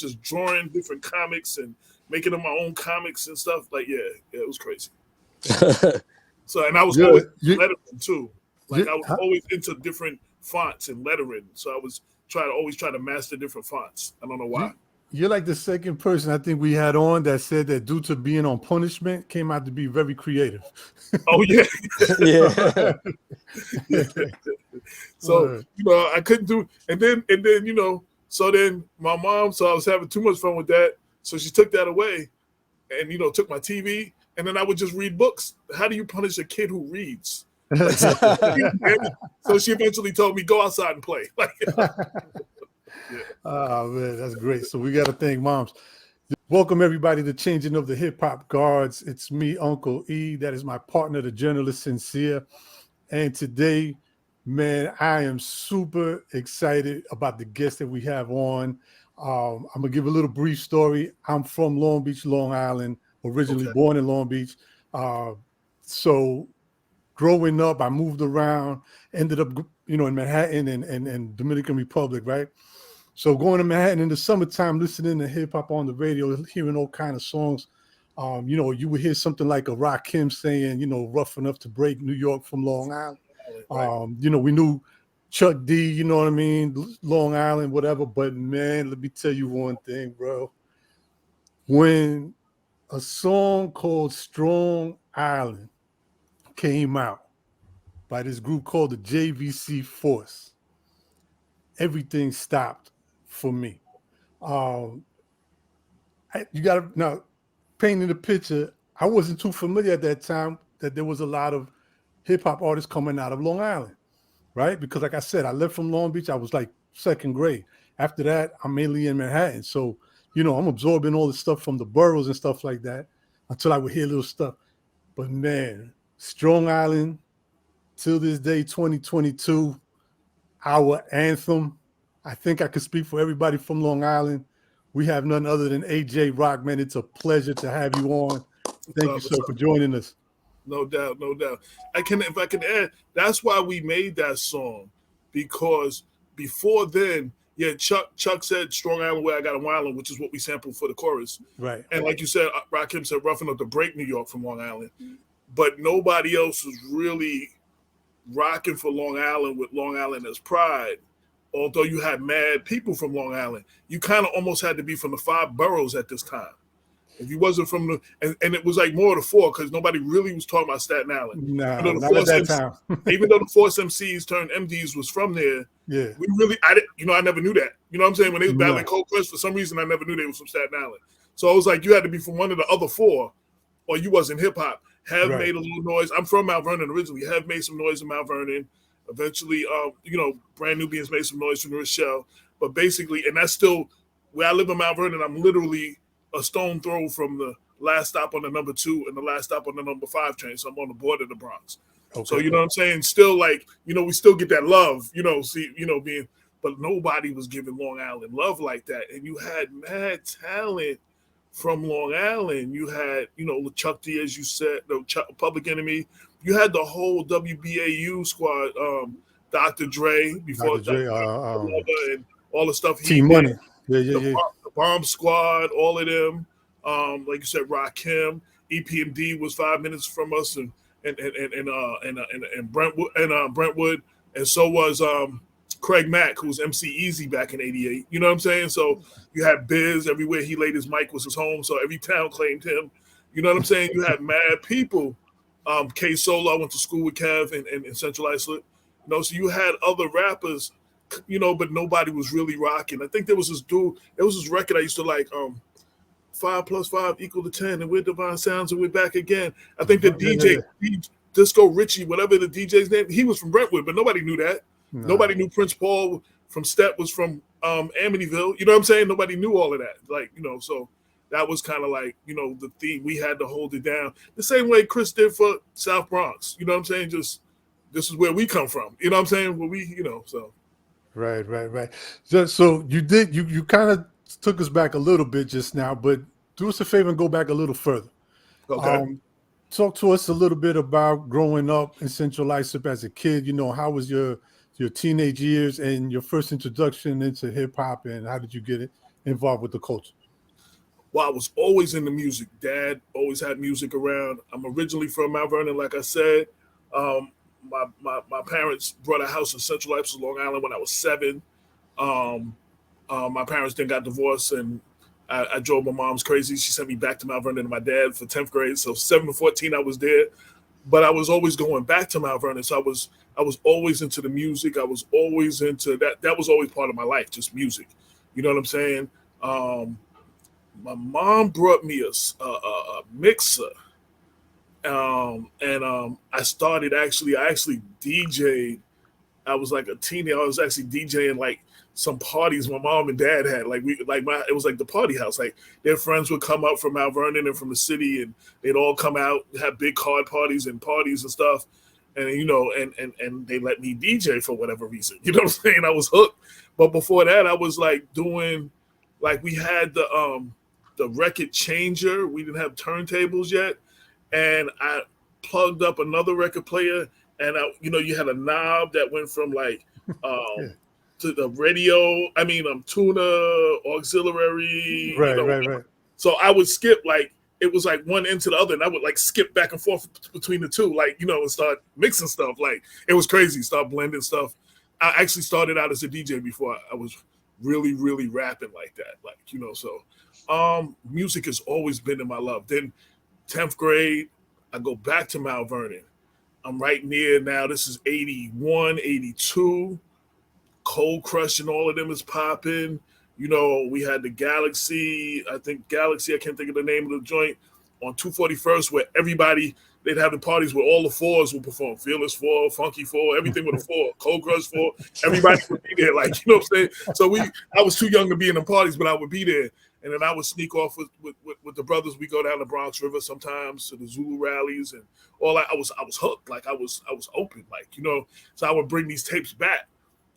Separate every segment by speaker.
Speaker 1: was just drawing different comics and making them my own comics and stuff. Like, yeah, it was crazy. So, and I was always lettering too. Like, I was always into different fonts and lettering. So I was always try to master different fonts. I don't know why.
Speaker 2: You're like the second person I think we had on that said that due to being on punishment came out to be very creative.
Speaker 1: Oh yeah.
Speaker 3: Yeah.
Speaker 1: Yeah. So, I couldn't do, and then, so then my mom saw I was having too much fun with that. So she took that away and, took my TV, and then I would just read books. How do you punish a kid who reads? So she eventually told me, go outside and play. Yeah.
Speaker 2: Oh man, that's great. So we got to thank moms. Welcome everybody to Changing of the Hip Hop Guards. It's me, Uncle E. That is my partner, the journalist Sincere. And today, man, I am super excited about the guest that we have on. I'm gonna give a little brief story. I'm from Long Beach, Long Island, originally born in Long Beach. So growing up, I moved around, ended up, in Manhattan and Dominican Republic, right? So going to Manhattan in the summertime, listening to hip hop on the radio, hearing all kind of songs. You would hear something like a Rakim saying, rough enough to break New York from Long Island. Right. We knew Chuck D, you know what I mean? Long Island, whatever. But man, let me tell you one thing, bro. When a song called Strong Island came out by this group called the JVC Force, everything stopped for me. You got to now painting the picture. I wasn't too familiar at that time that there was a lot of hip hop artists coming out of Long Island, right? Because like I said, I left from Long Beach. I was like second grade. After that, I'm mainly in Manhattan. So, I'm absorbing all the stuff from the boroughs and stuff like that until I would hear little stuff. But man, Strong Island, till this day, 2022, our anthem. I think I could speak for everybody from Long Island. We have none other than AJ Rockman. It's a pleasure to have you on. Thank you, sir, for joining us.
Speaker 1: No doubt, no doubt. If I can add, that's why we made that song, because before then, Chuck said Strong Island where I got a Island, which is what we sampled for the chorus.
Speaker 2: Right.
Speaker 1: And like you said, Rakim said rough enough to break New York from Long Island. But nobody else was really rocking for Long Island with Long Island as pride. Although you had mad people from Long Island, you kind of almost had to be from the 5 boroughs at this time. If you wasn't from the, and it was like more of the 4 because nobody really was talking about Staten Island.
Speaker 2: No, not at that time.
Speaker 1: Even though the Force MCs turned MDs was from there, I never knew that. You know what I'm saying? When they was battling Cold Crush, for some reason I never knew they was from Staten Island. So I was like, you had to be from one of the other 4, or you wasn't hip hop. Have made a little noise. I'm from Mount Vernon originally. Have made some noise in Mount Vernon. Eventually, Brand Nubians made some noise from Rochelle. But basically, and that's still where I live in Mount Vernon. I'm literally a stone throw from the last stop on the number 2 and the last stop on the number 5 train. So I'm on the border of the Bronx. Okay. So you know what I'm saying? Still we still get that love, but nobody was giving Long Island love like that. And you had mad talent from Long Island. You had, Chuck D, as you said, Public Enemy. You had the whole WBAU squad, Dr. Dre, before Dre, and all the stuff he
Speaker 2: T-Money.
Speaker 1: did. The Bomb Squad, all of them. Like you said, Rakim, EPMD was 5 minutes from us, and Brentwood, and so was Craig Mack, who was MC Easy back in '88. You know what I'm saying? So you had Biz everywhere he laid his mic was his home. So every town claimed him. You know what I'm saying? You had mad people. K Solo, I went to school with Kev in Central Islip. So you had other rappers, but nobody was really rocking. I think there was this dude. There was this record I used to like. 5 + 5 = 10, and we're Divine Sounds, and we're back again. I think the DJ, Disco Richie, whatever the DJ's name, he was from Brentwood, but nobody knew that. No. Nobody knew Prince Paul from Step was from Amityville. You know what I'm saying? Nobody knew all of that. So that was kind of like, the theme. We had to hold it down. The same way Chris did for South Bronx. You know what I'm saying? Just, this is where we come from. You know what I'm saying? Where so.
Speaker 2: Right. So you kind of took us back a little bit just now, but do us a favor and go back a little further.
Speaker 1: Okay.
Speaker 2: Talk to us a little bit about growing up in Central Islip as a kid. How was your teenage years and your first introduction into hip hop, and how did you get involved with the culture?
Speaker 1: Well, I was always into music. Dad always had music around. I'm originally from Mount Vernon, like I said. My parents bought a house in Central Ipswich, Long Island when I was 7. My parents then got divorced, and I drove my mom's crazy. She sent me back to Mount Vernon to my dad for 10th grade. So 7 to 14, I was there. But I was always going back to Mount Vernon. So I was always into the music. I was always into that. That was always part of my life, just music. You know what I'm saying? My mom brought me a mixer. I started I actually DJ'd. I was like a teenager. I was actually DJing like some parties my mom and dad had. It was like the party house. Like their friends would come out from Mount Vernon and from the city, and they'd all come out, have big card parties and stuff. And and they let me DJ for whatever reason. You know what I'm saying? I was hooked. But before that, I was like doing, like we had the record changer. We didn't have turntables yet, and I plugged up another record player, and you had a knob that went from like to the radio. I mean, tuner, auxiliary.
Speaker 2: Right.
Speaker 1: So I would skip, like it was like one end to the other, and I would like skip back and forth between the two, like and start mixing stuff. Like it was crazy. Start blending stuff. I actually started out as a DJ before I was really, really rapping like that. Like so music has always been in my love. Then 10th grade, I go back to Mount Vernon. I'm right near now. This is 81, 82. Cold Crush and all of them is popping. We had the Galaxy. I can't think of the name of the joint on 241st, where they'd have the parties where all the fours would perform. Fearless 4, Funky 4, everything with a 4. Cold Crush 4. Everybody would be there. Like, you know what I'm saying? So I was too young to be in the parties, but I would be there. And then I would sneak off with the brothers. We go down the Bronx River sometimes to the Zulu rallies and all that. I was hooked. Like I was open. Like, so I would bring these tapes back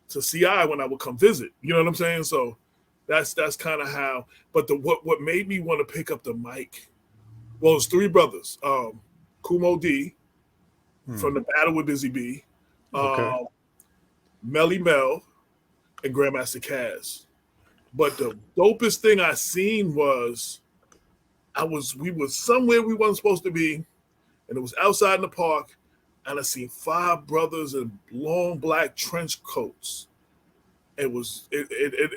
Speaker 1: to CI when I would come visit. You know what I'm saying? So that's kind of how. But what made me want to pick up the mic, well, it's 3 brothers. Kumo D from the Battle with Busy B, Melly Mel, and Grandmaster Caz. But the dopest thing I seen was we were somewhere we wasn't supposed to be, and it was outside in the park, and I seen 5 brothers in long black trench coats. It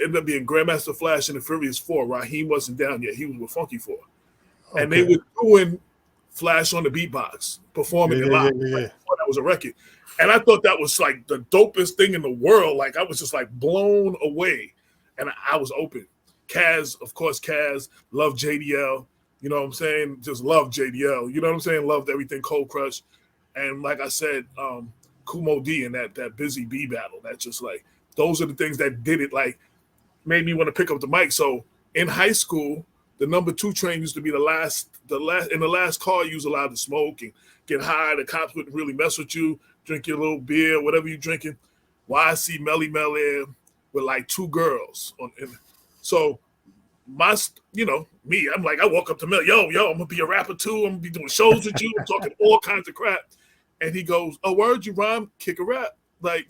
Speaker 1: ended up being Grandmaster Flash and the Furious 4. Raheem wasn't down yet. He was with Funky 4. Okay. And they were doing Flash on the beatbox, performing it live. Yeah. Like, that was a record. And I thought that was like the dopest thing in the world. Like I was just like blown away. And I was open. Caz, of course, loved JDL. You know what I'm saying? Just loved JDL. You know what I'm saying? Loved everything Cold Crush. And like I said, Kumo D and that Busy B battle. That just like, those are the things that did it, like, made me want to pick up the mic. So in high school, the number 2 train used to be the last car you was allowed to smoke and get high. The cops wouldn't really mess with you, drink your little beer, whatever you're drinking. Why I see Melly Mel there with like 2 girls. So me, I'm like, I walk up to Mel, yo, I'm going to be a rapper too. I'm going to be doing shows with you. I'm talking all kinds of crap. And he goes, oh, word, you rhyme, kick a rap. Like,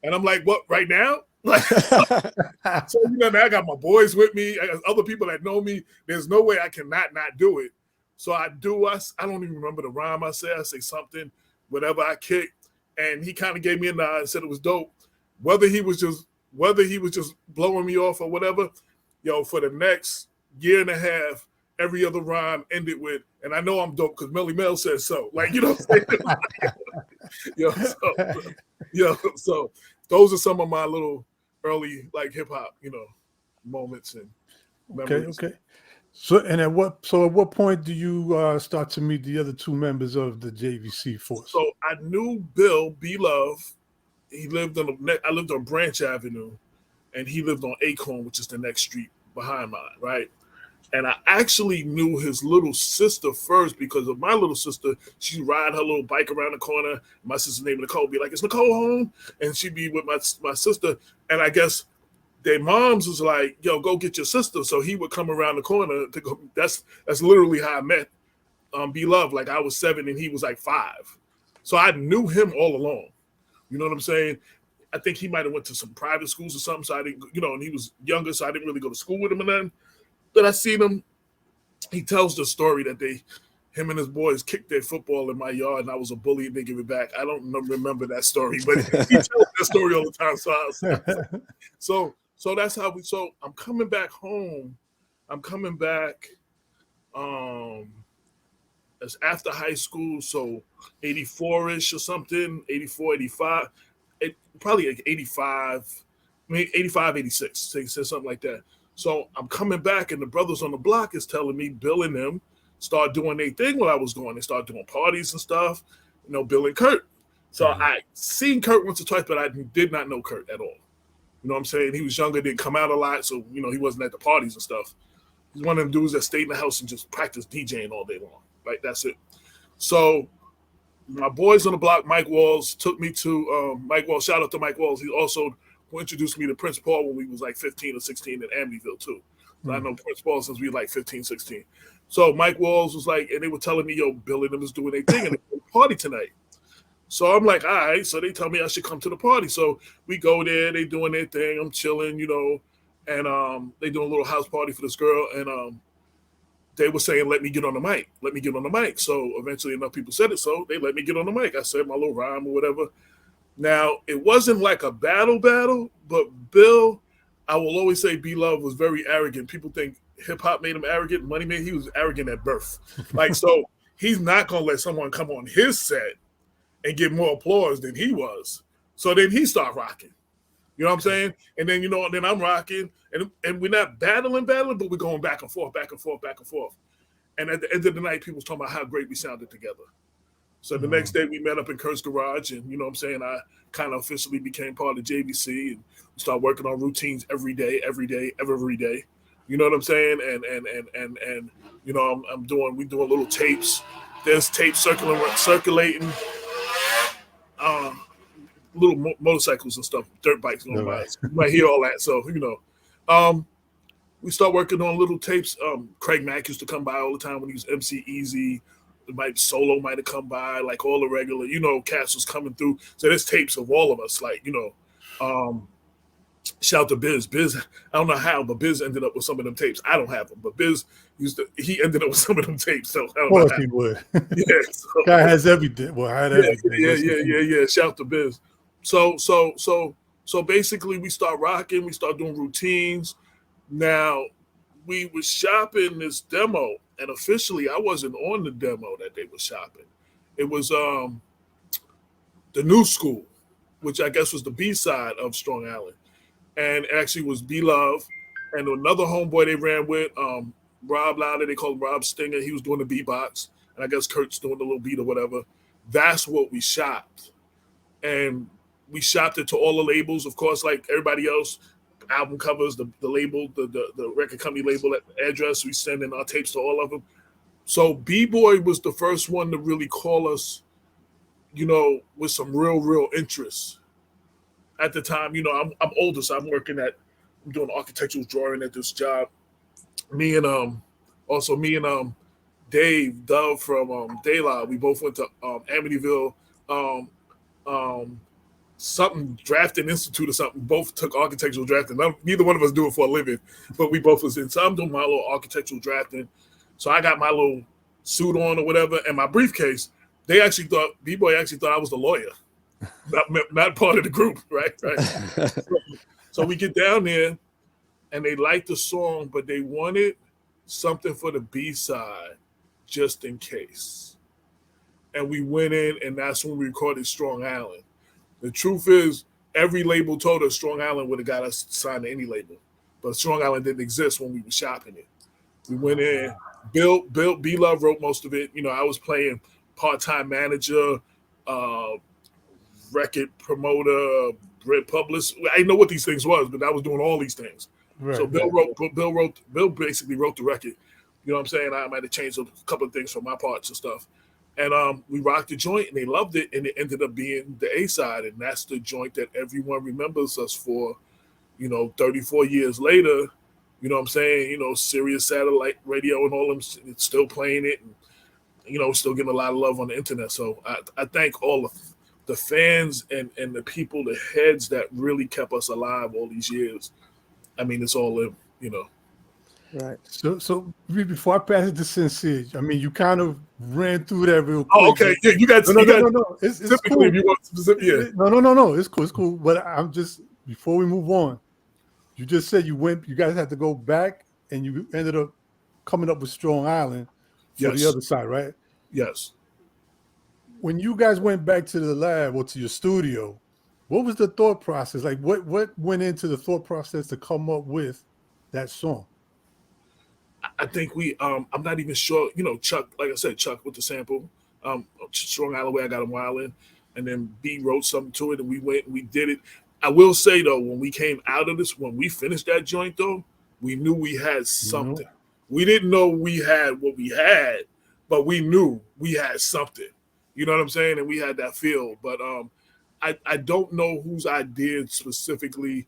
Speaker 1: and I'm like, what, right now? Like, so, now I got my boys with me. I got other people that know me. There's no way I cannot not do it. So I do. I don't even remember the rhyme I say. I say something, whatever I kick. And he kind of gave me a nod and said it was dope. Whether he was just blowing me off or whatever, for the next year and a half, every other rhyme ended with, and I know I'm dope because Melly Mel says so. Like, you know what I'm saying? So those are some of my little early, like, hip-hop, moments and memories. Okay.
Speaker 2: So at what point do you start to meet the other 2 members of the JVC force?
Speaker 1: So I knew Bill B Love. He lived I lived on Branch Avenue, and he lived on Acorn, which is the next street behind mine, right? And I actually knew his little sister first because of my little sister. She'd ride her little bike around the corner. My sister's name Nicole would be like, is Nicole home? And she'd be with my sister. And I guess their moms was like, yo, go get your sister. So he would come around the corner to go. That's literally how I met B Love. Like I was 7 and he was like 5. So I knew him all along. You know what I'm saying? I think he might have went to some private schools or something. So I didn't, and he was younger, so I didn't really go to school with him and then. But I seen him. He tells the story that him and his boys kicked their football in my yard, and I was a bully and they give it back. I don't remember that story, but he tells that story all the time. So that's how we. So I'm coming back home. I'm coming back. As after high school, so 84-ish or something, 84, 85, probably like 85, 85, 86, something like that. So I'm coming back, and the brothers on the block is telling me Bill and them start doing their thing while I was going. They started doing parties and stuff, Bill and Kurt. So I seen Kurt once or twice, but I did not know Kurt at all. You know what I'm saying? He was younger, didn't come out a lot, so, he wasn't at the parties and stuff. He's one of them dudes that stayed in the house and just practiced DJing all day long. Like, that's it. So my boys on the block, Mike Walls, took me to Mike Walls. Shout out to Mike Walls. He also introduced me to Prince Paul when we was like 15 or 16 in Amityville too. So I know Prince Paul since we were like 15, 16. So Mike Walls was like, and they were telling me, yo, Bill and them is doing their thing and they party tonight. So I'm like, all right. So they tell me I should come to the party. So we go there, they doing their thing. I'm chilling, and they doing a little house party for this girl. And they were saying, let me get on the mic. So eventually enough people said it. So they let me get on the mic. I said my little rhyme or whatever. Now, it wasn't like a battle, but Bill, I will always say B-Love was very arrogant. People think hip-hop made him arrogant. Money made, he was arrogant at birth. So he's not going to let someone come on his set and get more applause than he was. So then he start rocking. You know what I'm saying? And then, then I'm rocking. And we're not battling, but we're going back and forth. And at the end of the night, people was talking about how great we sounded together. So the next day we met up in Kurt's garage, and you know what I'm saying, I kind of officially became part of JVC and started working on routines every day. You know what I'm saying? And we doing little tapes. There's tapes circulating, little motorcycles and stuff, dirt bikes going by. You might hear all that. So, we start working on little tapes. Craig Mack used to come by all the time when he was MC Easy. Solo might have come by, like all the regular, cats was coming through. So there's tapes of all of us, shout to Biz. Biz, I don't know how, but Biz ended up with some of them tapes. I don't have them, but Biz he ended up with some of them tapes. So I don't know. Of course he would. Yeah. So,
Speaker 2: guy has everything. Well, I had everything.
Speaker 1: Yeah. Shout to Biz. So basically we start rocking, we start doing routines. Now, we was shopping this demo, and officially I wasn't on the demo that they were shopping. It was the New School, which I guess was the B-side of Strong Island. And it actually was B-Love and another homeboy they ran with, Rob Louder, they called him Rob Stinger. He was doing the beatbox, and I guess Kurt's doing the little beat or whatever. That's what we shopped. And we shopped it to all the labels, of course, like everybody else. Album covers, the label, the record company label address. We send in our tapes to all of them. So B-Boy was the first one to really call us, with some real interest. At the time, I'm older, so I'm doing architectural drawing at this job. Me and Dave Dove from Daylight, we both went to Amityville, something drafting institute or something. Both took architectural drafting. Neither one of us do it for a living, but we both was in. So I'm doing my little architectural drafting. So I got my little suit on or whatever, and my briefcase. B-Boy actually thought I was the lawyer, not part of the group, right? So we get down there, and they liked the song, but they wanted something for the B-side, just in case. And we went in, and that's when we recorded Strong Island. The truth is, every label told us Strong Island would have got us signed to any label, but Strong Island didn't exist when we were shopping it. We went in. Bill B-Love wrote most of it. I was playing part-time manager, record promoter, bread publicist. I didn't know what these things was, but I was doing all these things. Right, so Bill basically wrote the record. You know what I'm saying? I might have changed a couple of things for my parts and stuff. And we rocked the joint, and they loved it, and it ended up being the A-side, and that's the joint that everyone remembers us for, 34 years later. You know what I'm saying? Sirius Satellite Radio and all them, it's still playing it, and, still getting a lot of love on the internet. So I thank all the fans and the people, the heads that really kept us alive all these years. I mean, it's all in, you know.
Speaker 3: Right.
Speaker 2: So before I pass it to Sincere, I mean, you kind of ran through that real quick.
Speaker 1: Oh, okay. Yeah, you got
Speaker 2: no. It's cool.
Speaker 1: If you want specific, yeah.
Speaker 2: No. It's cool. But I'm just, before we move on, you just said you guys had to go back and you ended up coming up with Strong Island for the other side, right?
Speaker 1: Yes.
Speaker 2: When you guys went back to the lab or to your studio, what was the thought process? Like what went into the thought process to come up with that song?
Speaker 1: I think I'm not even sure, you know, Chuck, like I said, Chuck with the sample, Strong Island Way, I got him wildin', and then B wrote something to it, and we went and we did it. I will say though, when we came out of this, when we finished that joint though, we knew we had something. Mm-hmm. We didn't know we had what we had, but we knew we had something. You know what I'm saying? And we had that feel. But I don't know whose idea specifically.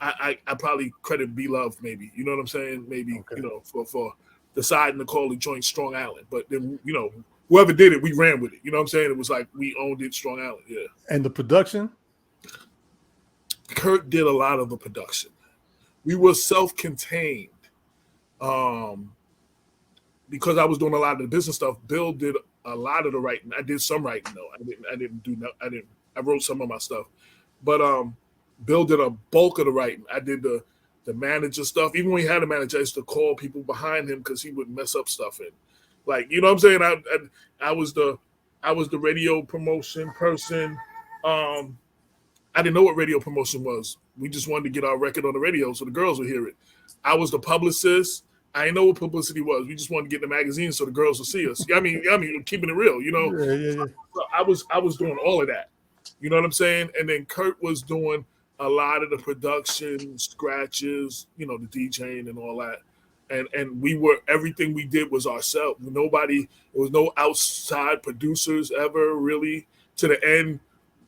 Speaker 1: I probably credit B Love, maybe. You know what I'm saying? Maybe, okay. You know, for deciding to call the joint Strong Island. But then, you know, whoever did it, we ran with it. You know what I'm saying? It was like we owned it, Strong Island. Yeah.
Speaker 2: And the production?
Speaker 1: Kurt did a lot of the production. We were self-contained. Because I was doing a lot of the business stuff, Bill did a lot of the writing. I did some writing though. I wrote some of my stuff. But Bill did a bulk of the writing. I did the manager stuff. Even when he had a manager, I used to call people behind him because he would mess up stuff. And like, you know what I'm saying? I was the radio promotion person. I didn't know what radio promotion was. We just wanted to get our record on the radio so the girls would hear it. I was the publicist. I didn't know what publicity was. We just wanted to get in the magazine so the girls would see us. I mean, keeping it real, you know.
Speaker 2: Yeah.
Speaker 1: So I was doing all of that. You know what I'm saying? And then Kurt was doing a lot of the production, scratches, you know, the DJing and all that. And we were, everything we did was ourselves. There was no outside producers ever really to the end.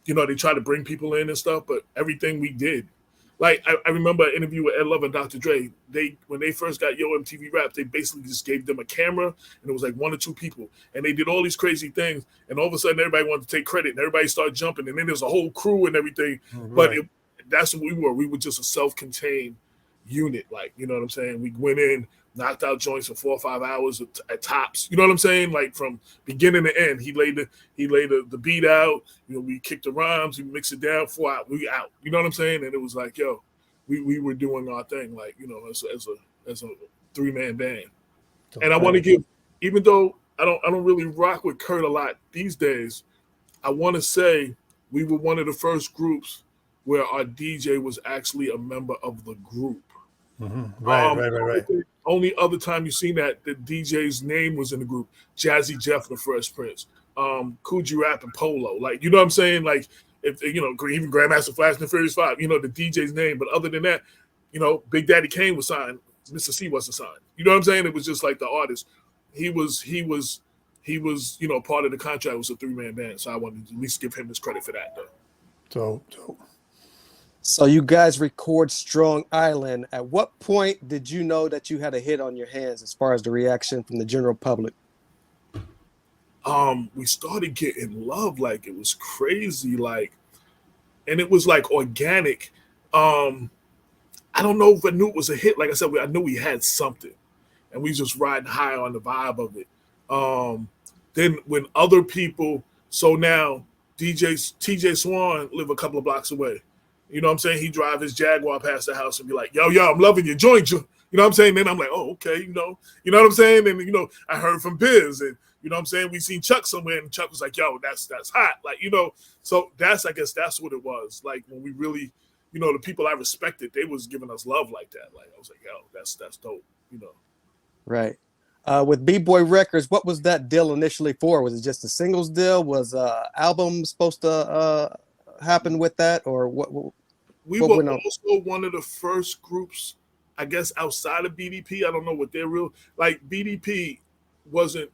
Speaker 1: You know, they try to bring people in and stuff, but everything we did. Like, I remember an interview with Ed Love and Dr. Dre. When they first got Yo MTV Rap, they basically just gave them a camera, and it was like one or two people. And they did all these crazy things, and all of a sudden, everybody wanted to take credit, and everybody started jumping, and then there's a whole crew and everything. Right. But that's what we were. We were just a self-contained unit, like, you know what I'm saying? We went in, knocked out joints for 4 or 5 hours at tops. You know what I'm saying? Like from beginning to end, he laid the beat out. You know, we kicked the rhymes, we mixed it down, 4 hours, we out. You know what I'm saying? And it was like, yo, we were doing our thing, like, you know, as a 3-man band. Okay. And I want to give, even though I don't really rock with Kurt a lot these days, I want to say we were one of the first groups where our DJ was actually a member of the group.
Speaker 2: Mm-hmm. Right.
Speaker 1: The only other time you've seen that the DJ's name was in the group, Jazzy Jeff, the Fresh Prince, Coogee Rap and Polo. Like, you know what I'm saying? Like, if you know, even Grandmaster Flash and the Furious 5, you know, the DJ's name. But other than that, you know, Big Daddy Kane was signed. Mr. C wasn't signed. You know what I'm saying? It was just like the artist. He was, you know, part of the contract. It was a 3-man band. So I wanted to at least give him his credit for that, though.
Speaker 3: So you guys record Strong Island. At what point did you know that you had a hit on your hands as far as the reaction from the general public?
Speaker 1: We started getting love, like it was crazy, like, and it was like organic. I don't know if I knew it was a hit. Like I said, I knew we had something, and we just riding high on the vibe of it. Then when other people, so now TJ Swan live a couple of blocks away. You know what I'm saying? He drive his Jaguar past the house and be like, yo, I'm loving your joint. You know what I'm saying? Then I'm like, oh, okay, you know what I'm saying? And, you know, I heard from Biz and, you know what I'm saying? We seen Chuck somewhere and Chuck was like, yo, that's hot. Like, you know, so I guess that's what it was. Like when we really, you know, the people I respected, they was giving us love like that. Like I was like, yo, that's dope, you know?
Speaker 3: Right. With B-Boy Records, what was that deal initially for? Was it just a singles deal? Was album supposed to happen with that, or what?
Speaker 1: We were also one of the first groups, I guess, outside of BDP. I don't know what their real, like BDP wasn't.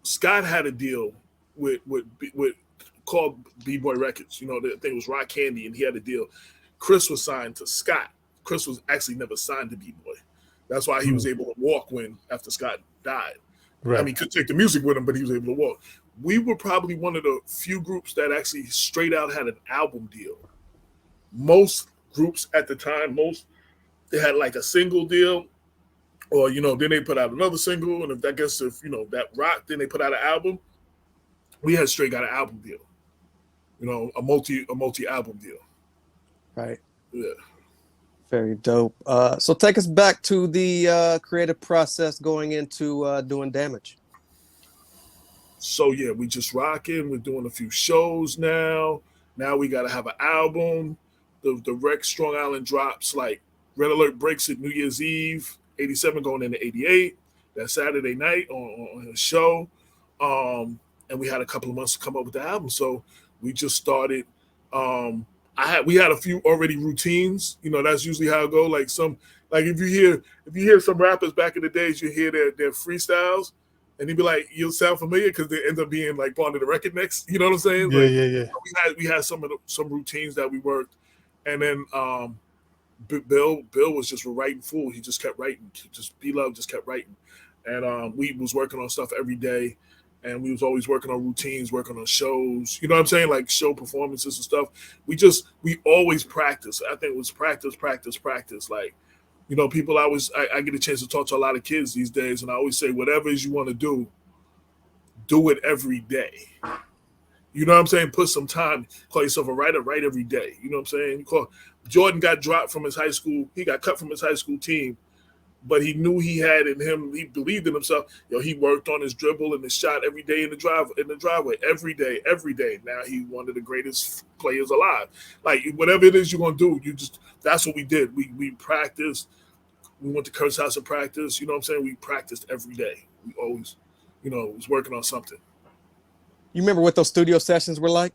Speaker 1: Scott had a deal with called B-Boy Records. You know, I think it was Rock Candy, and he had a deal. Chris was signed to Scott. Chris was actually never signed to B-Boy. That's why he was able to walk after Scott died. Right. I mean, he could take the music with him, but he was able to walk. we were probably one of the few groups that actually straight out had an album deal. Most groups at the time, they had like a single deal, or then they put out another single, and if that rocked, then they put out an album. We had straight got an album deal, a multi album deal.
Speaker 3: Right.
Speaker 1: Yeah.
Speaker 3: Very dope. So take us back to the creative process going into doing Damage.
Speaker 1: So yeah, we just rocking. We're doing a few shows now. Now we got to have an album. The Rex Strong Island drops like Red Alert breaks at New Year's Eve, 87 going into 88. That Saturday night on a show. And we had a couple of months to come up with the album. So we just started. We had a few already routines. That's usually how it go. Like if you hear some rappers back in the days, you hear their freestyles, and you'd be like, you'll sound familiar because they end up being like part of the record mix. You know what I'm saying?
Speaker 2: Yeah.
Speaker 1: We had some routines that we worked, and then Bill was just writing full. He just kept writing. B-Love just kept writing, and we was working on stuff every day. And we was always working on routines, working on shows, you know what I'm saying? Like show performances and stuff. We always practice. I think it was practice. Like, people I get a chance to talk to a lot of kids these days. And I always say, whatever it is you want to do it every day. You know what I'm saying? Put some time, call yourself a writer, write every day. You know what I'm saying? Jordan got dropped from his high school. He got cut from his high school team. But he knew he had in him. He believed in himself. He worked on his dribble and his shot every day in the driveway, every day. Now he's one of the greatest players alive. Like whatever it is you're gonna do, that's what we did. We practiced. We went to Kurt's house and practiced. You know what I'm saying? We practiced every day. We always, was working on something.
Speaker 3: You remember what those studio sessions were like?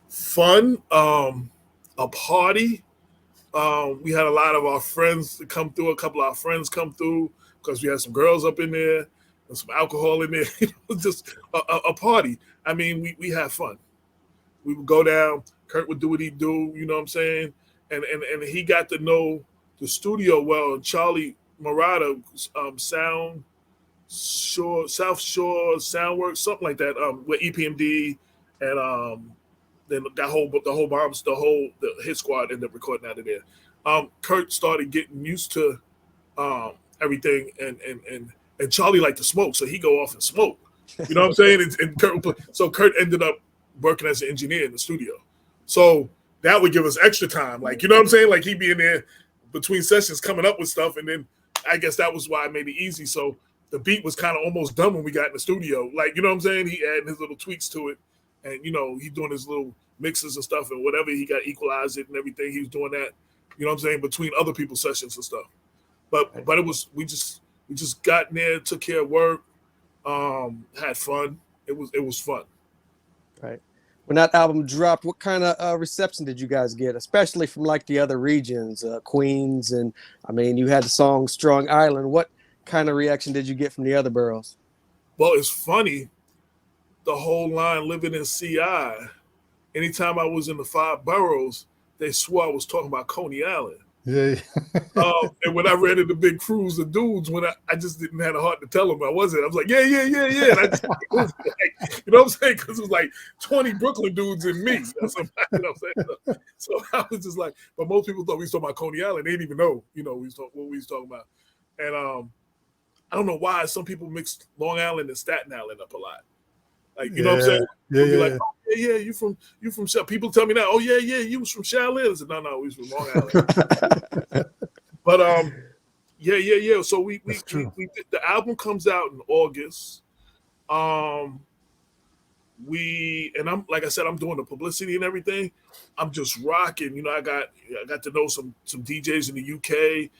Speaker 1: Fun, a party. We had a lot of our friends to come through. A couple of our friends come through because we had some girls up in there and some alcohol in there. Just a party. I mean, we had fun. We would go down. Kurt would do what he do. You know what I'm saying? And he got to know the studio well. And Charlie Murata, South Shore Soundworks, something like that. With EPMD and then the hit squad ended up recording out of there. Kurt started getting used to everything, and Charlie liked to smoke, so he go off and smoke. You know what I'm saying? And Kurt ended up working as an engineer in the studio. So that would give us extra time. Like, you know what I'm saying? Like he'd be in there between sessions coming up with stuff, and then I guess that was why it made it easy. So the beat was kind of almost done when we got in the studio. Like, you know what I'm saying? He added his little tweaks to it. And, he's doing his little mixes and stuff and whatever. He got equalized it and everything. He was doing that, you know what I'm saying, between other people's sessions and stuff. But it was, we just got in there, took care of work, had fun. It was fun.
Speaker 3: Right. When that album dropped, what kind of reception did you guys get, especially from like the other regions, Queens, and I mean, you had the song Strong Island. What kind of reaction did you get from the other boroughs?
Speaker 1: Well, it's funny. The whole line living in CI, anytime I was in the 5 boroughs, they swore I was talking about Coney Island.
Speaker 2: Yeah.
Speaker 1: And when I ran into big crews of dudes, when I just didn't have the heart to tell them I wasn't. I was like, yeah. And I just, you know what I'm saying? Because it was like 20 Brooklyn dudes and me. That's what, you know what I'm saying? So I was just like, but most people thought we was talking about Coney Island. They didn't even know, what we was talking about. And I don't know why some people mixed Long Island and Staten Island up a lot. Like, you know what I'm saying?
Speaker 2: Yeah.
Speaker 1: Like, oh, yeah, you from people tell me now, oh yeah, you was from Shaolin. I said, no, we was from Long Island. But yeah. So we did, the album comes out in August. I'm like I said, I'm doing the publicity and everything. I'm just rocking. I got to know some DJs in the UK.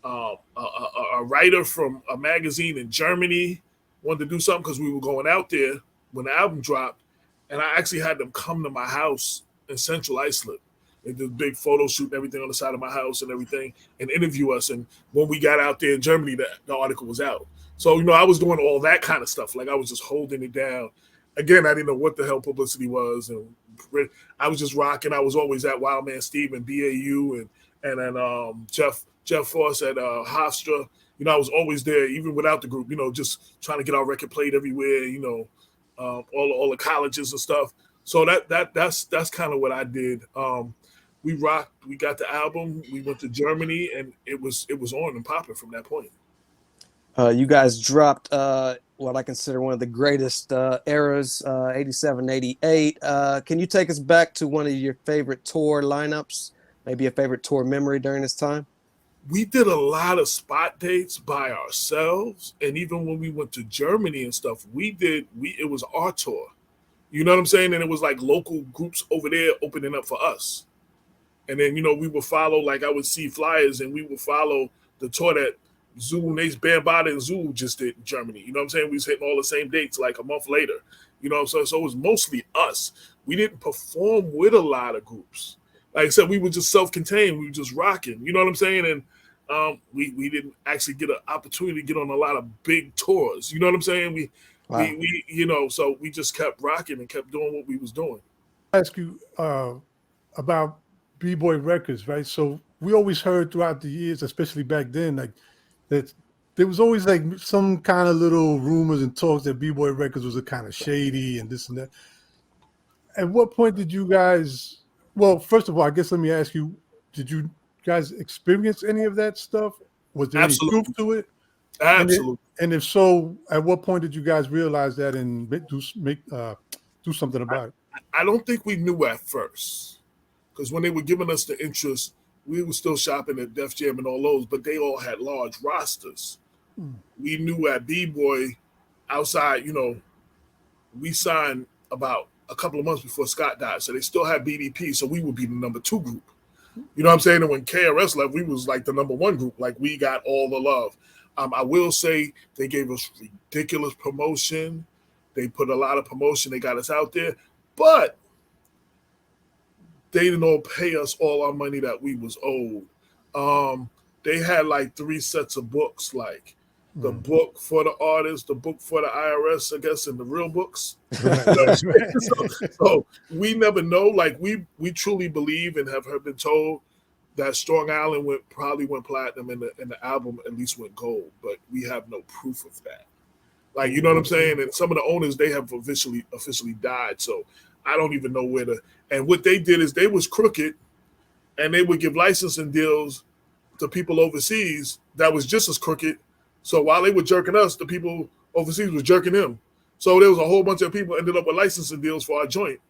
Speaker 1: A writer from a magazine in Germany wanted to do something because we were going out there when the album dropped, and I actually had them come to my house in Central Islip. They did a big photo shoot and everything on the side of my house and everything, and interview us. And when we got out there in Germany, the article was out. So, I was doing all that kind of stuff. Like I was just holding it down. Again, I didn't know what the hell publicity was, and I was just rocking. I was always at Wildman Steve and BAU and then Jeff Foss at Hofstra. I was always there, even without the group, just trying to get our record played everywhere, all the colleges and stuff. So that's kind of what I did. We rocked. We got the album. We went to Germany, and it was on and popping from that point.
Speaker 3: You guys dropped what I consider one of the greatest eras, 87, 88. Can you take us back to one of your favorite tour lineups? Maybe a favorite tour memory during this time?
Speaker 1: We did a lot of spot dates by ourselves, and even when we went to Germany and stuff, it was our tour. You know what I'm saying? And it was like local groups over there opening up for us. And then, we would follow, like I would see flyers, and we would follow the tour that Zoo, Nace, Bambada, and Zoo just did in Germany. You know what I'm saying? We was hitting all the same dates like a month later. So it was mostly us. We didn't perform with a lot of groups. Like I said, we were just self-contained. We were just rocking. You know what I'm saying? And we didn't actually get an opportunity to get on a lot of big tours. You know what I'm saying? So we just kept rocking and kept doing what we was doing.
Speaker 2: I ask you about B-Boy Records, right? So we always heard throughout the years, especially back then, like that there was always like some kind of little rumors and talks that B-Boy Records was a kind of shady and this and that. At what point did you guys? Well, first of all, I guess let me ask you: did you guys experience any of that stuff? Was there any truth to it?
Speaker 1: Absolutely.
Speaker 2: And if so, at what point did you guys realize that and do something about it?
Speaker 1: I don't think we knew at first, because when they were giving us the interest, we were still shopping at Def Jam and all those, but they all had large rosters. We knew at B-Boy, outside, we signed about a couple of months before Scott died, so they still had BDP, so we would be the number 2 group. You know what I'm saying? And when KRS left, we was like the number 1 group. Like, we got all the love. I will say they gave us ridiculous promotion. They put a lot of promotion. They got us out there, but they didn't all pay us all our money that we was owed. They had like 3 sets of books, like the book for the artist, the book for the IRS, I guess, and the real books. So we never know. Like, we truly believe and have been told that Strong Island probably went platinum and the album at least went gold, but we have no proof of that. Like, you know what I'm saying? And some of the owners, they have officially died, so I don't even know where to. And what they did is they was crooked, and they would give licensing deals to people overseas that was just as crooked. So while they were jerking us, the people overseas was jerking them. So there was a whole bunch of people ended up with licensing deals for our joint.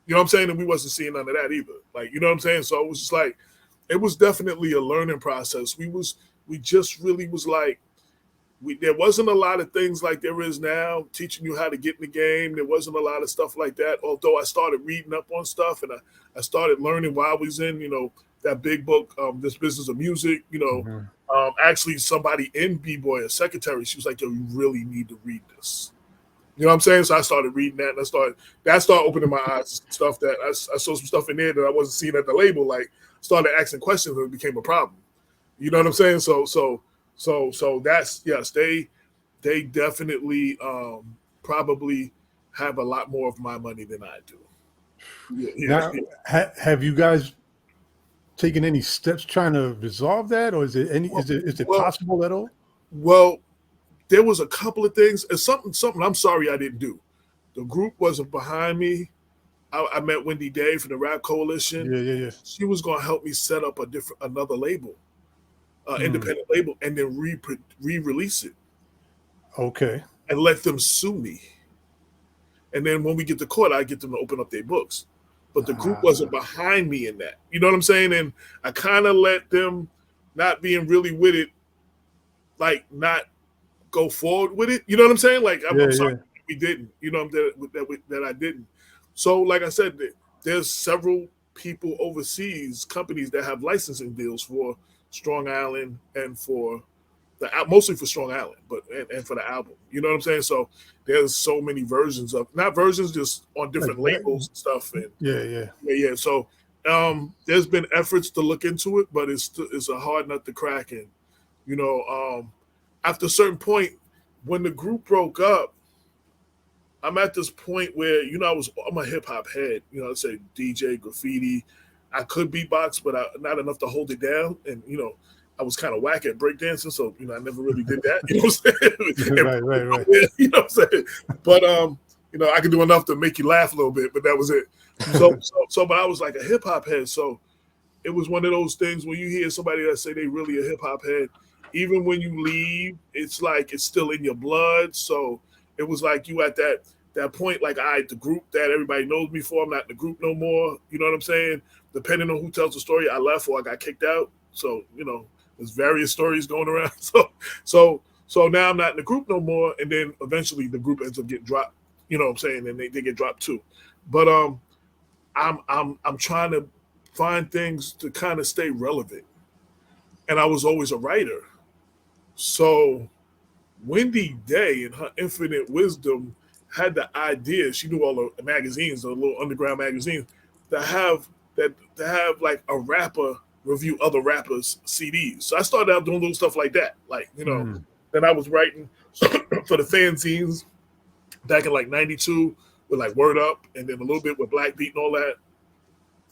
Speaker 1: You know what I'm saying? And we wasn't seeing none of that either. Like, you know what I'm saying? So it was just like, it was definitely a learning process. We just really was like, there wasn't a lot of things like there is now, teaching you how to get in the game. There wasn't a lot of stuff like that, although I started reading up on stuff, and I started learning while I was in, that big book, This Business of Music. Actually, somebody in B-Boy, a secretary, she was like, yo, you really need to read this. You know what I'm saying? So I started reading that, and that started opening my eyes to stuff that I saw some stuff in there that I wasn't seeing at the label. Like, started asking questions, and it became a problem. You know what I'm saying? So that's, yes, they definitely probably have a lot more of my money than I do.
Speaker 2: Now, have you guys taken any steps trying to resolve that, or is it possible at all?
Speaker 1: Well, there was a couple of things. It's something I'm sorry I didn't do. The group wasn't behind me. I met Wendy Day from the Rap Coalition.
Speaker 2: Yeah.
Speaker 1: She was going to help me set up another label. Independent label, and then re-release it.
Speaker 2: Okay.
Speaker 1: And let them sue me. And then when we get to court, I get them to open up their books. But the group wasn't behind me in that. You know what I'm saying? And I kind of let them, not being really with it, like, not go forward with it. You know what I'm saying? Like, I'm sorry we didn't. You know, that I didn't. So, like I said, there's several people overseas, companies that have licensing deals for Strong Island and for mostly for Strong Island, and for the album. You know what I'm saying? So there's so many versions of, not versions, just on different labels and stuff. And yeah. So there's been efforts to look into it, but it's a hard nut to crack. And after a certain point, when the group broke up, I'm at this point where I'm a hip hop head. I say DJ, graffiti. I could beatbox, but not enough to hold it down. And I was kind of whack at breakdancing, so I never really did that. You know what I'm saying?
Speaker 2: Right.
Speaker 1: You know what I'm saying? But I could do enough to make you laugh a little bit, but that was it. So, but I was like a hip hop head, so it was one of those things when you hear somebody that say they really a hip hop head, even when you leave, it's like it's still in your blood. So it was like you at that point, like the group that everybody knows me for, I'm not in the group no more. You know what I'm saying? Depending on who tells the story, I left or I got kicked out. So there's various stories going around. So now I'm not in the group no more, and then eventually the group ends up getting dropped. You know what I'm saying? And they get dropped too. But I'm trying to find things to kind of stay relevant. And I was always a writer. So Wendy Day, in her infinite wisdom, had the idea. She knew all the magazines, the little underground magazines, to have like a rapper review other rappers' CDs. So I started out doing little stuff like that. Like, then I was writing for the fanzines back in like 92 with like Word Up, and then a little bit with Black Beat and all that.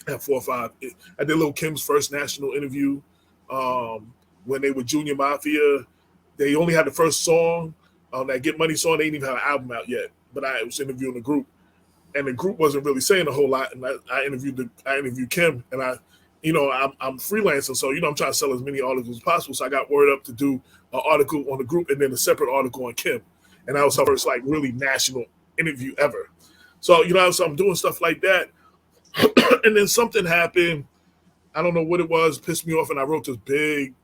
Speaker 1: At 4 or 5. I did Lil Kim's first national interview when they were Junior Mafia. They only had the first song, that Get Money song. They didn't even have an album out yet. But I was interviewing the group, and the group wasn't really saying a whole lot. And I interviewed Kim, and I'm freelancing, so I'm trying to sell as many articles as possible. So I got Word Up to do an article on the group, and then a separate article on Kim, and that was her first like really national interview ever. So so I'm doing stuff like that. And then something happened. I don't know what it was, pissed me off, and I wrote this big,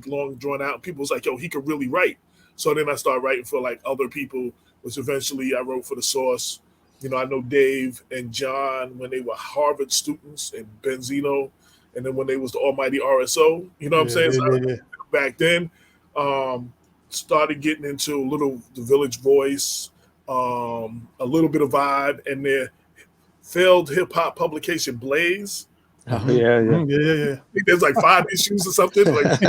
Speaker 1: long, drawn out. And people was like, yo, he could really write. So then I started writing for like other people, which eventually I wrote for The Source. I know Dave and John when they were Harvard students, and Benzino, and then when they was the almighty RSO. You know what I'm saying? So back then, started getting into the Village Voice, a little bit of Vibe, and their failed hip hop publication Blaze.
Speaker 3: Oh yeah.
Speaker 1: I think there's like 5 issues or something. Like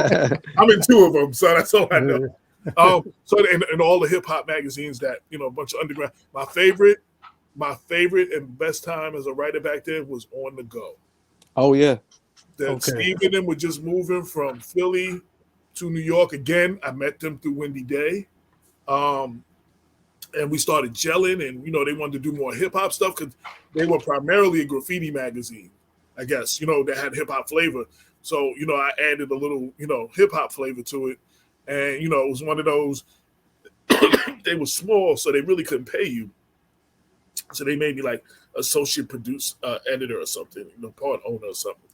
Speaker 1: I'm in 2 of them, so that's all I know. So and all the hip hop magazines that a bunch of underground. My favorite and best time as a writer back then was On the Go.
Speaker 3: Oh yeah.
Speaker 1: Steve and them were just moving from Philly to New York again. I met them through Wendy Day. And we started gelling, and they wanted to do more hip hop stuff because they were primarily a graffiti magazine, I guess. That had hip hop flavor. So I added a little hip hop flavor to it, and it was one of those. They were small, so they really couldn't pay you. So they made me like associate producer, editor or something, part owner or something.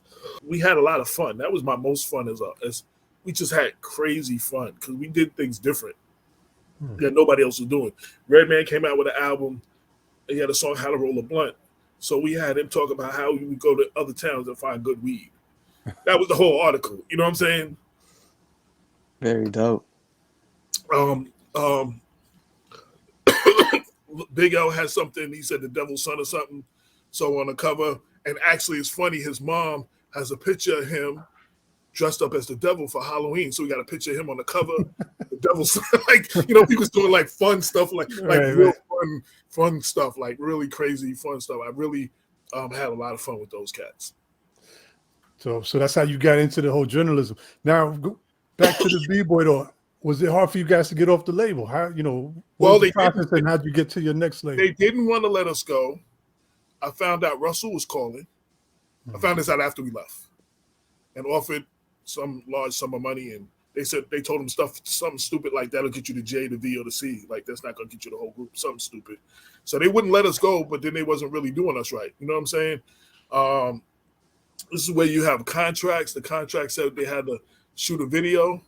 Speaker 1: We had a lot of fun. That was my most fun as we just had crazy fun because we did things different that nobody else was doing. Redman came out with an album. He had a song, How to Roll a Blunt. So we had him talk about how we would go to other towns and find good weed. That was the whole article. You know what I'm saying?
Speaker 3: Very dope.
Speaker 1: Big L has something. He said The Devil's Son or something. So on the cover, and actually it's funny, his mom has a picture of him dressed up as the devil for Halloween. So we got a picture of him on the cover. The Devil's Son, like, he was doing like fun stuff, like real fun stuff, like really crazy fun stuff. I really had a lot of fun with those cats.
Speaker 2: So that's how you got into the whole journalism. Now, back to the B-boy though. Was it hard for you guys to get off the label? How, what was the process and how'd you get to your next label?
Speaker 1: They didn't want to let us go. I found out Russell was calling. I found this out after we left and offered some large sum of money. And they told him something stupid like that'll get you to J, to V, or to C. Like that's not going to get you the whole group, something stupid. So they wouldn't let us go, but then they wasn't really doing us right. You know what I'm saying? This is where you have contracts. The contract said they had to shoot a video.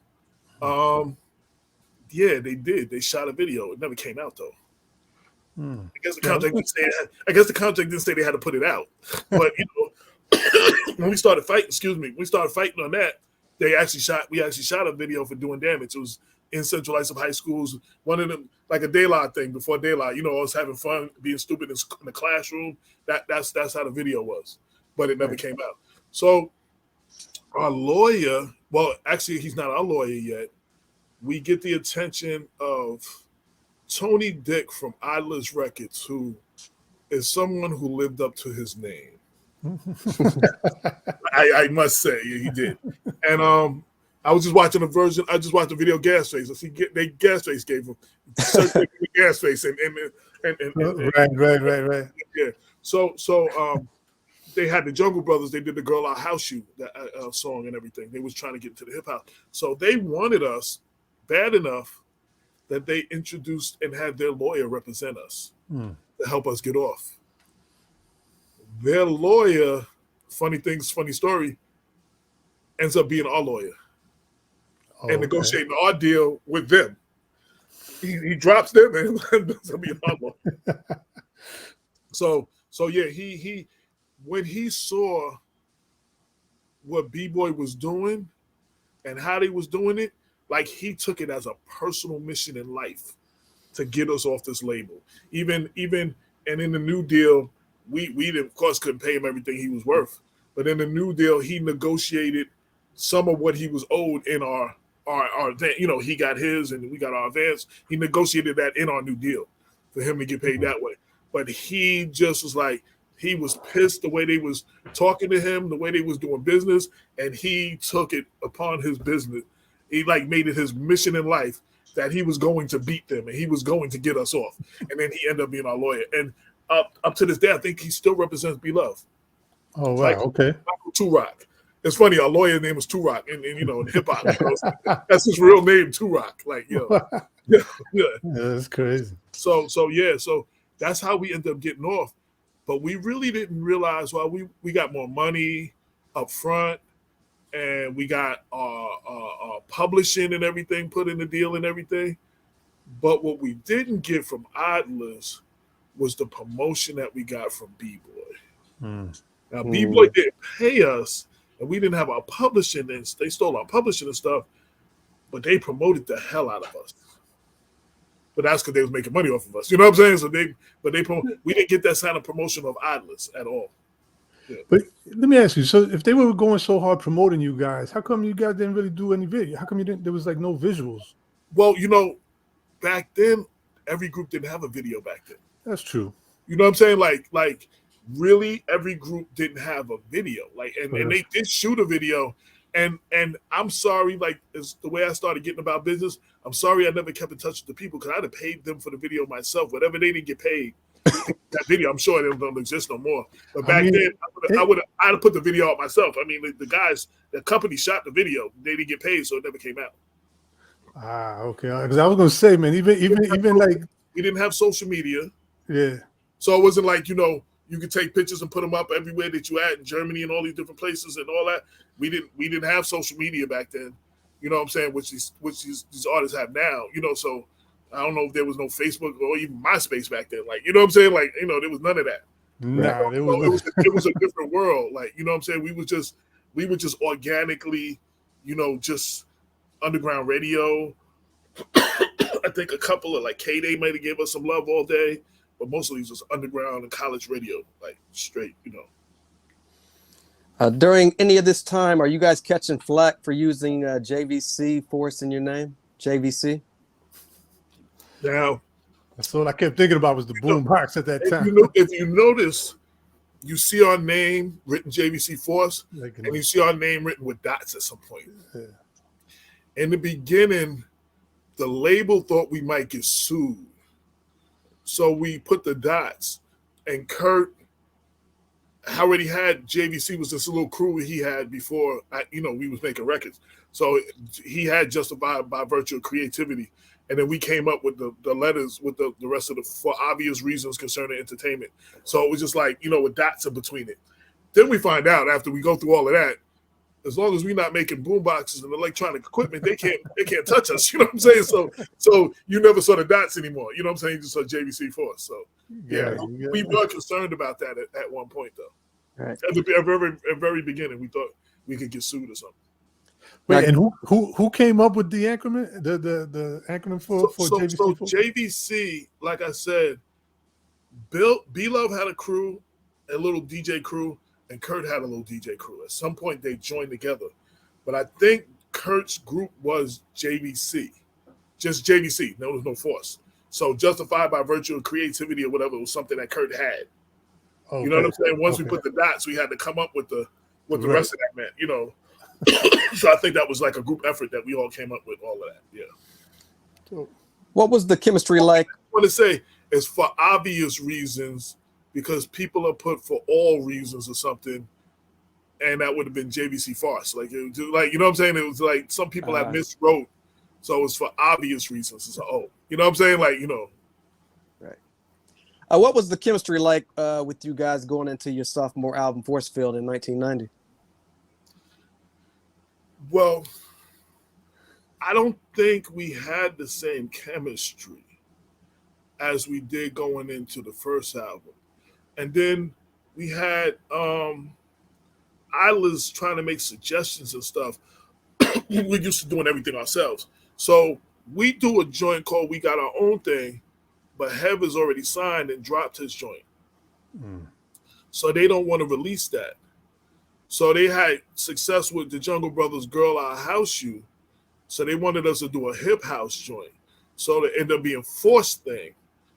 Speaker 1: Yeah, they did. They shot a video. It never came out though. I guess the contract didn't say they had to put it out. But when we started fighting, on that, we actually shot a video for Doing Damage. It was in Central Islip High Schools. One of them, like a daylight thing before daylight. Us having fun, being stupid in the classroom. That's how the video was. But it never came out. So our lawyer, well, actually he's not our lawyer yet. We get the attention of Tony Dick from Idlers Records, who is someone who lived up to his name. I must say, he did. And I was just watching a version. I just watched the video Gasface. I see they Gasface gave him Gasface and
Speaker 2: right.
Speaker 1: Yeah. So they had the Jungle Brothers. They did the "Girl I'll House You" that song and everything. They was trying to get into the hip hop. So they wanted us bad enough that they introduced and had their lawyer represent us to help us get off. Their lawyer, funny story, ends up being our lawyer and negotiating our deal with them. He drops them and ends up being our lawyer. So yeah, he when he saw what B-Boy was doing and how they was doing it, like he took it as a personal mission in life to get us off this label. Even and in the new deal, we of course couldn't pay him everything he was worth. But in the new deal, he negotiated some of what he was owed in our he got his and we got our advance. He negotiated that in our new deal for him to get paid that way. But he just was like, he was pissed the way they was talking to him, the way they was doing business, and he took it upon his business. He like made it his mission in life that he was going to beat them and he was going to get us off. And then he ended up being our lawyer. And up to this day, I think he still represents B-Love.
Speaker 2: Oh, wow.
Speaker 1: Like,
Speaker 2: okay.
Speaker 1: Tupac. It's funny, our lawyer name was Tupac in hip hop. That's his real name, Tupac. Like, yeah.
Speaker 2: That's crazy.
Speaker 1: So that's how we ended up getting off. But we really didn't realize why we got more money up front. And we got publishing and everything put in the deal and everything. But what we didn't get from Idlers was the promotion that we got from B-Boy. Now, B-Boy didn't pay us, and we didn't have our publishing, and they stole our publishing and stuff, but they promoted the hell out of us. But that's because they was making money off of us. You know what I'm saying? So we didn't get that kind of promotion of Idlers at all. Yeah.
Speaker 2: But let me ask you, so if they were going so hard promoting you guys, how come you guys didn't really do any video? How come there was like no visuals?
Speaker 1: Well, back then, every group didn't have a video back then.
Speaker 2: That's true.
Speaker 1: You know what I'm saying? Like really every group didn't have a video. And they did shoot a video. And I'm sorry, like it's the way I started getting about business. I'm sorry I never kept in touch with the people because I'd have paid them for the video myself. Whatever they didn't get paid. That video, I'm sure it don't exist no more. But back then, I'd have put the video out myself. I mean, the guys, the company shot the video. They didn't get paid, so it never came out.
Speaker 2: Okay. Because I was gonna say, man, even like
Speaker 1: we didn't have social media.
Speaker 2: Yeah.
Speaker 1: So it wasn't like you could take pictures and put them up everywhere that you at in Germany and all these different places and all that. We didn't have social media back then. You know what I'm saying? Which these artists have now. So. I don't know if there was no Facebook or even MySpace back then. Like, you know what I'm saying? Like, there was none of that.
Speaker 2: No,
Speaker 1: it was a different world. Like, you know what I'm saying? We were just organically, just underground radio. I think a couple of like K-Day might have gave us some love all day, but mostly it was underground and college radio, like straight,
Speaker 3: During any of this time, are you guys catching flack for using JVC Force in your name? JVC?
Speaker 1: Now,
Speaker 2: that's all I kept thinking about was the boom box at that time.
Speaker 1: If you notice, you see our name written JVC Force, and you see our name written with dots at some point. Yeah. In the beginning, the label thought we might get sued. So we put the dots, and Kurt already had JVC was this little crew he had before, we was making records. So he had Justified by Virtue of Creativity. And then we came up with the letters with the rest of for obvious reasons concerning entertainment. So it was just like, with dots in between it. Then we find out after we go through all of that, as long as we're not making boom boxes and electronic equipment, they can't touch us. You know what I'm saying? So you never saw the dots anymore. You know what I'm saying? You just saw JVC Force. So yeah. We were concerned about that at one point though.
Speaker 3: Right.
Speaker 1: At the very beginning, we thought we could get sued or something.
Speaker 2: Wait, and who came up with the acronym? The acronym for JVC?
Speaker 1: So JVC, like I said, B-Love had a crew, a little DJ crew, and Kurt had a little DJ crew. At some point, they joined together. But I think Kurt's group was JVC, just JVC. There was no Force. So Justified by Virtue of Creativity or whatever was something that Kurt had. Okay. You know what I'm saying? Once we put the dots, we had to come up with the rest of that, man. So I think that was like a group effort that we all came up with all of that. Yeah.
Speaker 3: So, what was the chemistry like?
Speaker 1: I want to say it's for obvious reasons, because people are put for all reasons or something, and that would have been JVC Farce. Like, you know what I'm saying? It was like some people had miswrote, so it's for obvious reasons. It's you know what I'm saying? Like,
Speaker 3: Right. What was the chemistry like with you guys going into your sophomore album, Force Field, in 1990?
Speaker 1: Well, I don't think we had the same chemistry as we did going into the first album. And then we had Isla's trying to make suggestions and stuff. We're used to doing everything ourselves. So we do a joint called We Got Our Own Thing, but Hev is already signed and dropped his joint. So they don't want to release that. So they had success with the Jungle Brothers' Girl, I'll House You. So they wanted us to do a hip house joint. So it ended up being Force Thing.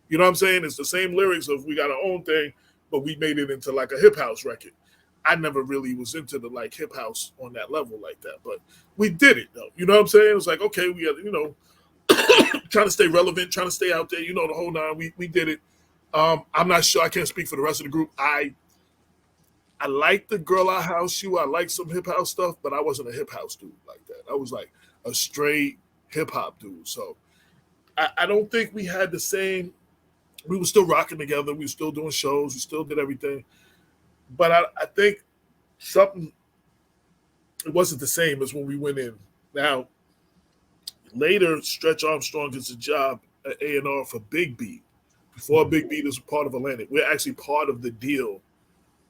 Speaker 1: You know what I'm saying? It's the same lyrics of We Got Our Own Thing, but we made it into like a hip house record. I never really was into the like hip house on that level like that, but we did it though. You know what I'm saying? It was like, okay, we had, trying to stay relevant, trying to stay out there, the whole nine. We did it. I'm not sure. I can't speak for the rest of the group. I like the Girl I House You. I like some hip house stuff, but I wasn't a hip house dude like that. I was like a straight hip hop dude. So I don't think we had the same. We were still rocking together. We were still doing shows. We still did everything. But I think something, it wasn't the same as when we went in. Now, later, Stretch Armstrong gets a job at A&R for Big Beat. Before Big Beat was part of Atlantic. We're actually part of the deal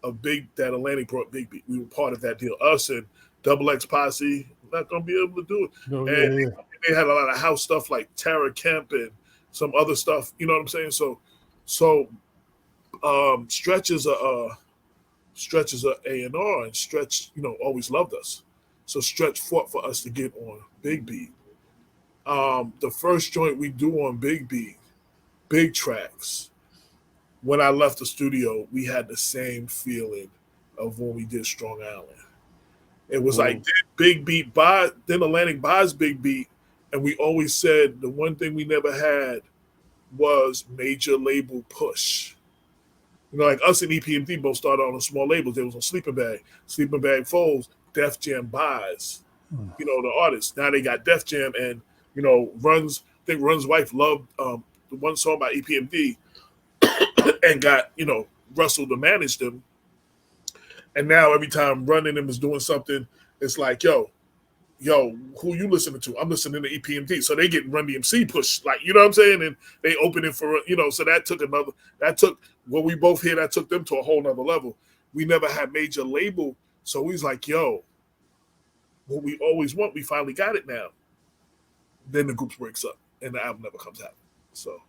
Speaker 1: of that Atlantic brought Big Beat. We were part of that deal. Us and Double X Posse, not going to be able to do it.
Speaker 2: No,
Speaker 1: and they had a lot of house stuff like Tara Kemp and some other stuff. You know what I'm saying? So Stretch is a A&R, and Stretch, always loved us. So Stretch fought for us to get on Big Beat. The first joint we do on Big Beat, Big Tracks, when I left the studio, we had the same feeling of when we did Strong Island. It was like, did Big Beat buy, then Atlantic buys Big Beat, and we always said the one thing we never had was major label push. Like us and EPMD both started on small labels. They was on Sleeping Bag Folds, Def Jam buys, the artists. Now they got Def Jam and, Run's wife loved the one song by EPMD and got, Russell to manage them. And now every time Run and them is doing something, it's like, yo, who you listening to? I'm listening to EPMD. So they get Run DMC push, like, you know what I'm saying? And they open it for, so that took what we both hear, that took them to a whole nother level. We never had major label. So we was like, yo, what we always want, we finally got it now. Then the group breaks up and the album never comes out.
Speaker 3: So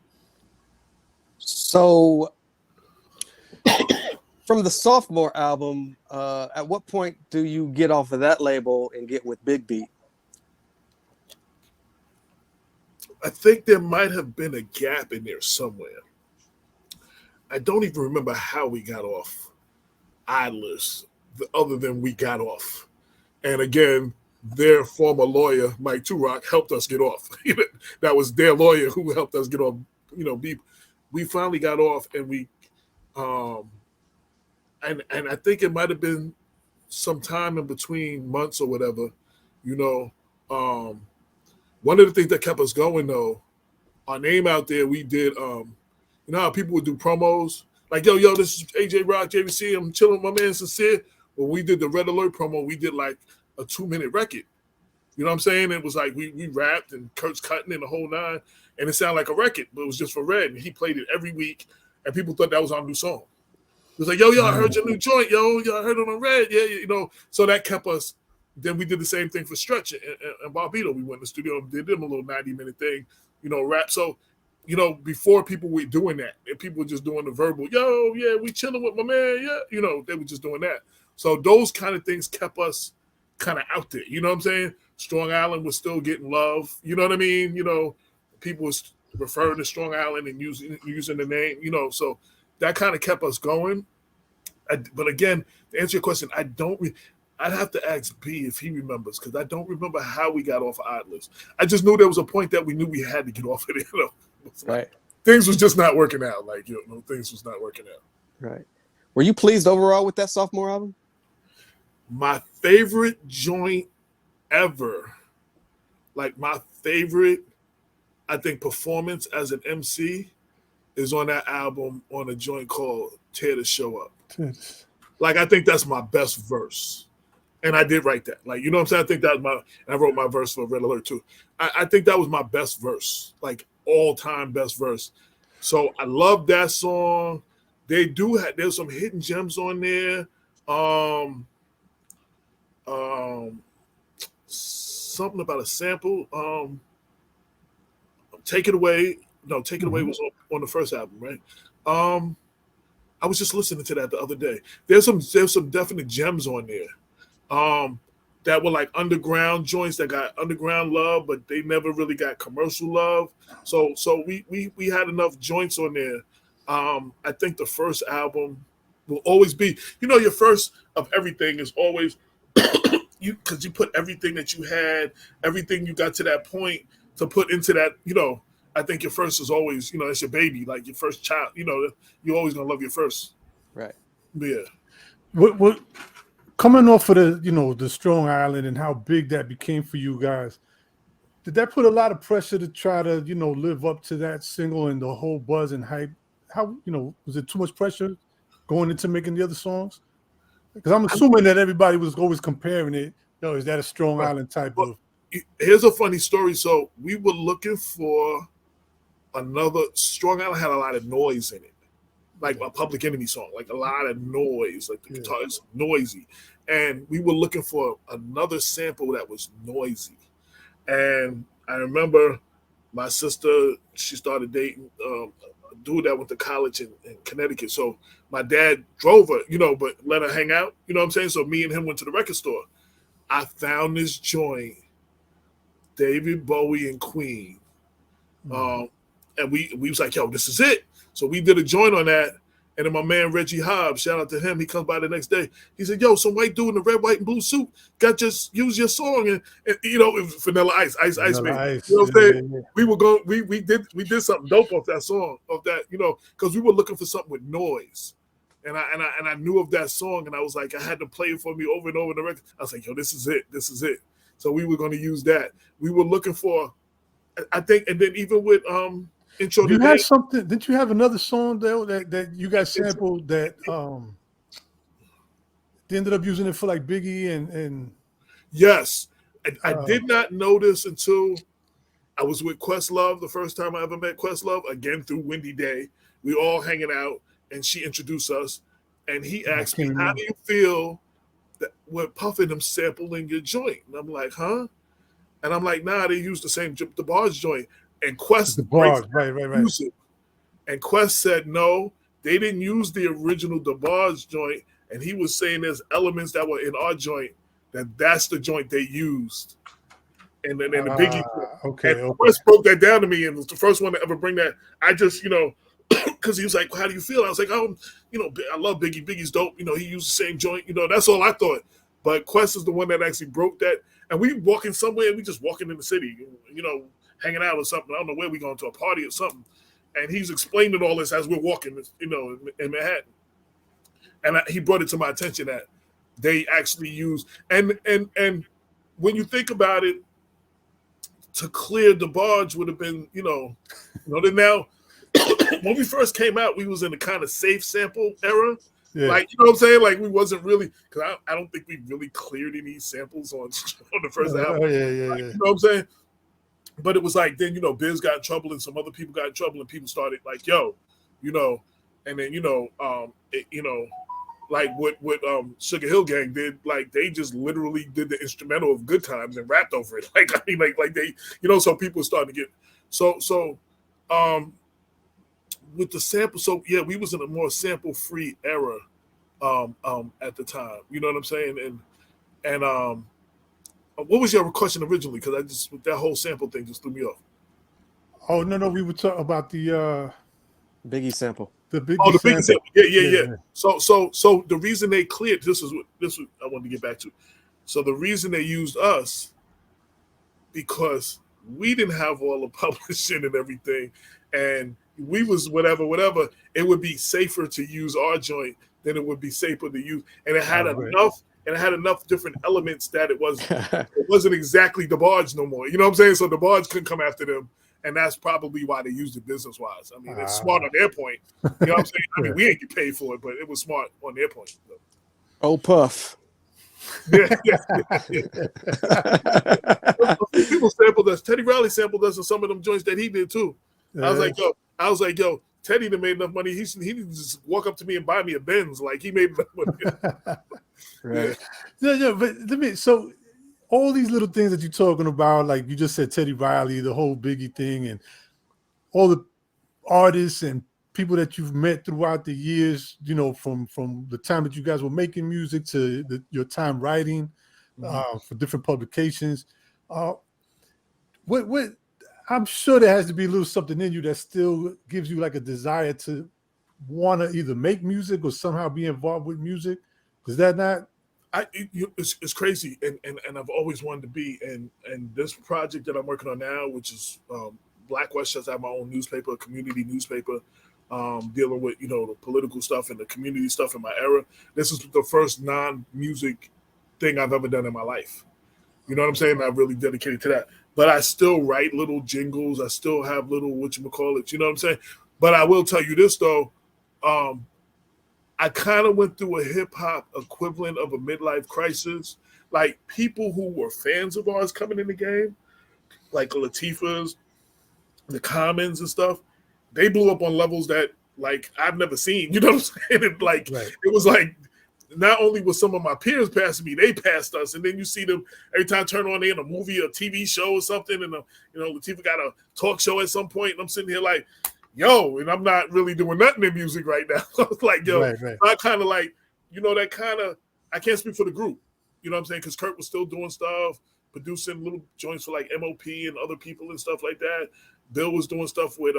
Speaker 3: from the sophomore album, at what point do you get off of that label and get with Big Beat?
Speaker 1: I think there might have been a gap in there somewhere. I don't even remember how we got off Idlers, other than we got off. And again, their former lawyer, Mike Turok, helped us get off. That was their lawyer who helped us get off. We finally got off, and we, and I think it might have been some time in between months or whatever. One of the things that kept us going though, our name out there, we did. You know how people would do promos like, yo, this is AJ Rock, JVC, I'm chilling with my man Sincere. When we did the Red Alert promo, we did like a 2-minute record. You know what I'm saying? It was like we rapped and Kurt's cutting in the whole nine, and it sounded like a record, but it was just for Red. And he played it every week, and people thought that was our new song. It was like, yo, I heard your new joint, yo, I heard it on Red, yeah. So that kept us. Then we did the same thing for Stretch and Barbito. We went in the studio and did them a little 90-minute thing, rap. So, before people were doing that, and people were just doing the verbal, yo, yeah, we chilling with my man, yeah, they were just doing that. So those kind of things kept us kind of out there. You know what I'm saying? Strong Island was still getting love. You know what I mean? People was referring to Strong Island and using the name. So that kind of kept us going. But again, to answer your question, I'd have to ask B if he remembers, because I don't remember how we got off of Idlers. I just knew there was a point that we knew we had to get off of it.
Speaker 3: Right.
Speaker 1: Things was just not working out. Things was not working out.
Speaker 3: Right. Were you pleased overall with that sophomore album?
Speaker 1: My favorite joint ever, like my favorite, I think, performance as an MC is on that album on a joint called Tear the Show Up. Like, I think that's my best verse. And I did write that. Like, you know what I'm saying? I think that was I wrote my verse for Red Alert too. I think that was my best verse, like all-time best verse. So I love that song. There's some hidden gems on there. Something about a sample. Take It Away. No, Take It Away was on the first album, right? I was just listening to that the other day. There's some definite gems on there. That were like underground joints that got underground love, but they never really got commercial love. So we had enough joints on there. I think the first album will always be, your first of everything is always because you put everything that you had, everything you got to that point to put into that, I think your first is always, it's your baby, like your first child, you're always gonna love your first.
Speaker 3: Right.
Speaker 1: Yeah.
Speaker 2: What coming off of the Strong Island and how big that became for you guys, did that put a lot of pressure to try to, live up to that single and the whole buzz and hype? How, was it too much pressure going into making the other songs? Because I'm assuming that everybody was always comparing it. Is that a Strong Island type of?
Speaker 1: Here's a funny story. So we were looking for another. Strong Island had a lot of noise in it, like a Public Enemy song, like a lot of noise, like the guitar is noisy. And we were looking for another sample that was noisy. And I remember my sister, she started dating a dude that went to college in Connecticut. So my dad drove her, but let her hang out. You know what I'm saying? So me and him went to the record store. I found this joint, David Bowie and Queen. And we was like, yo, this is it. So we did a joint on that. And then my man Reggie Hobbs, shout out to him, he comes by the next day. He said, yo, some white dude in a red, white, and blue suit got just use your song. And it was Vanilla Ice Man. You know what I'm saying? Yeah. We were going, we did something dope off that song, because we were looking for something with noise. And I knew of that song, and I was like, I had to play it for me over and over in the record. I was like, yo, this is it. So we were going to use that. We were looking for, I think, and then even with Intro
Speaker 2: you
Speaker 1: Today.
Speaker 2: had something? Didn't you have another song that you guys sampled that they ended up using it for like Biggie and
Speaker 1: Yes. I did not notice until I was with Questlove the first time I ever met Questlove, again through Windy Day. We all hanging out, and she introduced us, and he asked me, how do you feel that we're puffing them sampling your joint? And I'm like, huh? And I'm like, nah, they use the same DeBarge joint. And Quest right. And Quest said, no, they didn't use the original DeBarge joint. And he was saying there's elements that were in our joint that's the joint they used. And then the Biggie.
Speaker 2: Okay.
Speaker 1: Quest broke that down to me and was the first one to ever bring that. I just, because he was like, how do you feel? I was like, I love Biggie. Biggie's dope. He used the same joint. That's all I thought. But Quest is the one that actually broke that. And we walking somewhere, and we just walking in the city, hanging out or something. I don't know where we going, to a party or something. And he's explaining all this as we're walking, in Manhattan. And he brought it to my attention that they actually use, and when you think about it, to clear DeBarge would have been, then now, when we first came out, we was in a kind of safe sample era. Yeah. Like, you know what I'm saying? Like, we wasn't really, because I don't think we really cleared any samples on the first album.
Speaker 2: Yeah.
Speaker 1: You know what I'm saying? But it was like, then, Biz got in trouble and some other people got in trouble and people started like, yo, and then, like what Sugar Hill Gang did, like they just literally did the instrumental of Good Times and rapped over it. Like, I mean, like they, so people started to get, so with the sample, so yeah, we was in a more sample-free era at the time. You know what I'm saying? And what was your question originally? Because with that whole sample thing just threw me off.
Speaker 2: Oh no, we were talking about the
Speaker 3: Biggie sample.
Speaker 2: The Biggie
Speaker 1: Oh, the Biggie
Speaker 2: sample.
Speaker 1: sample. Yeah. So the reason they cleared this is what I wanted to get back to. So the reason they used us because we didn't have all the publishing and everything, and we was whatever. It would be safer to use our joint than it would be safer to use, and it had enough. And it had enough different elements that it wasn't exactly the barge no more. You know what I'm saying? So the barge couldn't come after them. And that's probably why they used it business-wise. I mean, it's smart on their point. You know what I'm saying? I mean, we ain't get paid for it, but it was smart on their point. So.
Speaker 3: Oh, Puff.
Speaker 1: Yeah. People sampled us. Teddy Riley sampled us in some of them joints that he did too. Yeah. I was like, yo, Teddy done made enough money. He didn't just walk up to me and buy me a Benz. Like he made enough money.
Speaker 2: Right. Yeah, but so all these little things that you're talking about, like you just said, Teddy Riley, the whole Biggie thing, and all the artists and people that you've met throughout the years, you know, from the time that you guys were making music to your time writing for different publications. What I'm sure there has to be a little something in you that still gives you like a desire to want to either make music or somehow be involved with music. Is that not?
Speaker 1: It's crazy, and I've always wanted to be. And this project that I'm working on now, which is Black Westchester, I have my own newspaper, community newspaper, dealing with the political stuff and the community stuff in my era. This is the first non-music thing I've ever done in my life. You know what I'm saying? I'm really dedicated to that. But I still write little jingles. I still have little whatchamacallits. You know what I'm saying? But I will tell you this though. I kind of went through a hip-hop equivalent of a midlife crisis. Like, people who were fans of ours coming in the game, like Latifah's, the Commons and stuff, they blew up on levels that, like, I've never seen. You know what I'm saying? It was like, not only was some of my peers passing me, they passed us. And then you see them every time I turn on, they in a movie or TV show or something, and, Latifah got a talk show at some point, and I'm sitting here like, yo, and I'm not really doing nothing in music right now. So it's like, yo, right. I kind of like, that kind of, I can't speak for the group. You know what I'm saying? Because Kurt was still doing stuff, producing little joints for like MOP and other people and stuff like that. Bill was doing stuff with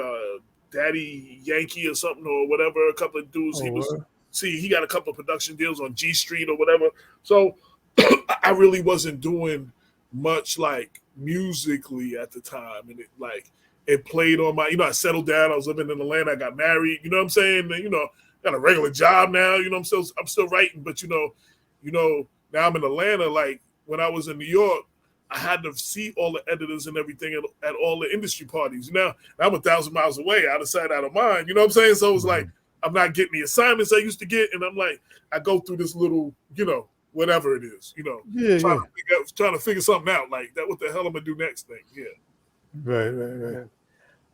Speaker 1: Daddy Yankee or something or whatever, a couple of dudes. He got a couple of production deals on G Street or whatever. So I really wasn't doing much like musically at the time. And it played on my, I settled down. I was living in Atlanta. I got married. You know what I'm saying? And, got a regular job now. I'm still writing. But, now I'm in Atlanta. Like, when I was in New York, I had to see all the editors and everything at all the industry parties. Now, I'm 1,000 miles away, out of sight, out of mind. You know what I'm saying? So it's like, I'm not getting the assignments I used to get. And I'm like, I go through this little, whatever it is, trying to figure something out. Like, that, what the hell am I going to do next thing? Yeah.
Speaker 2: Right.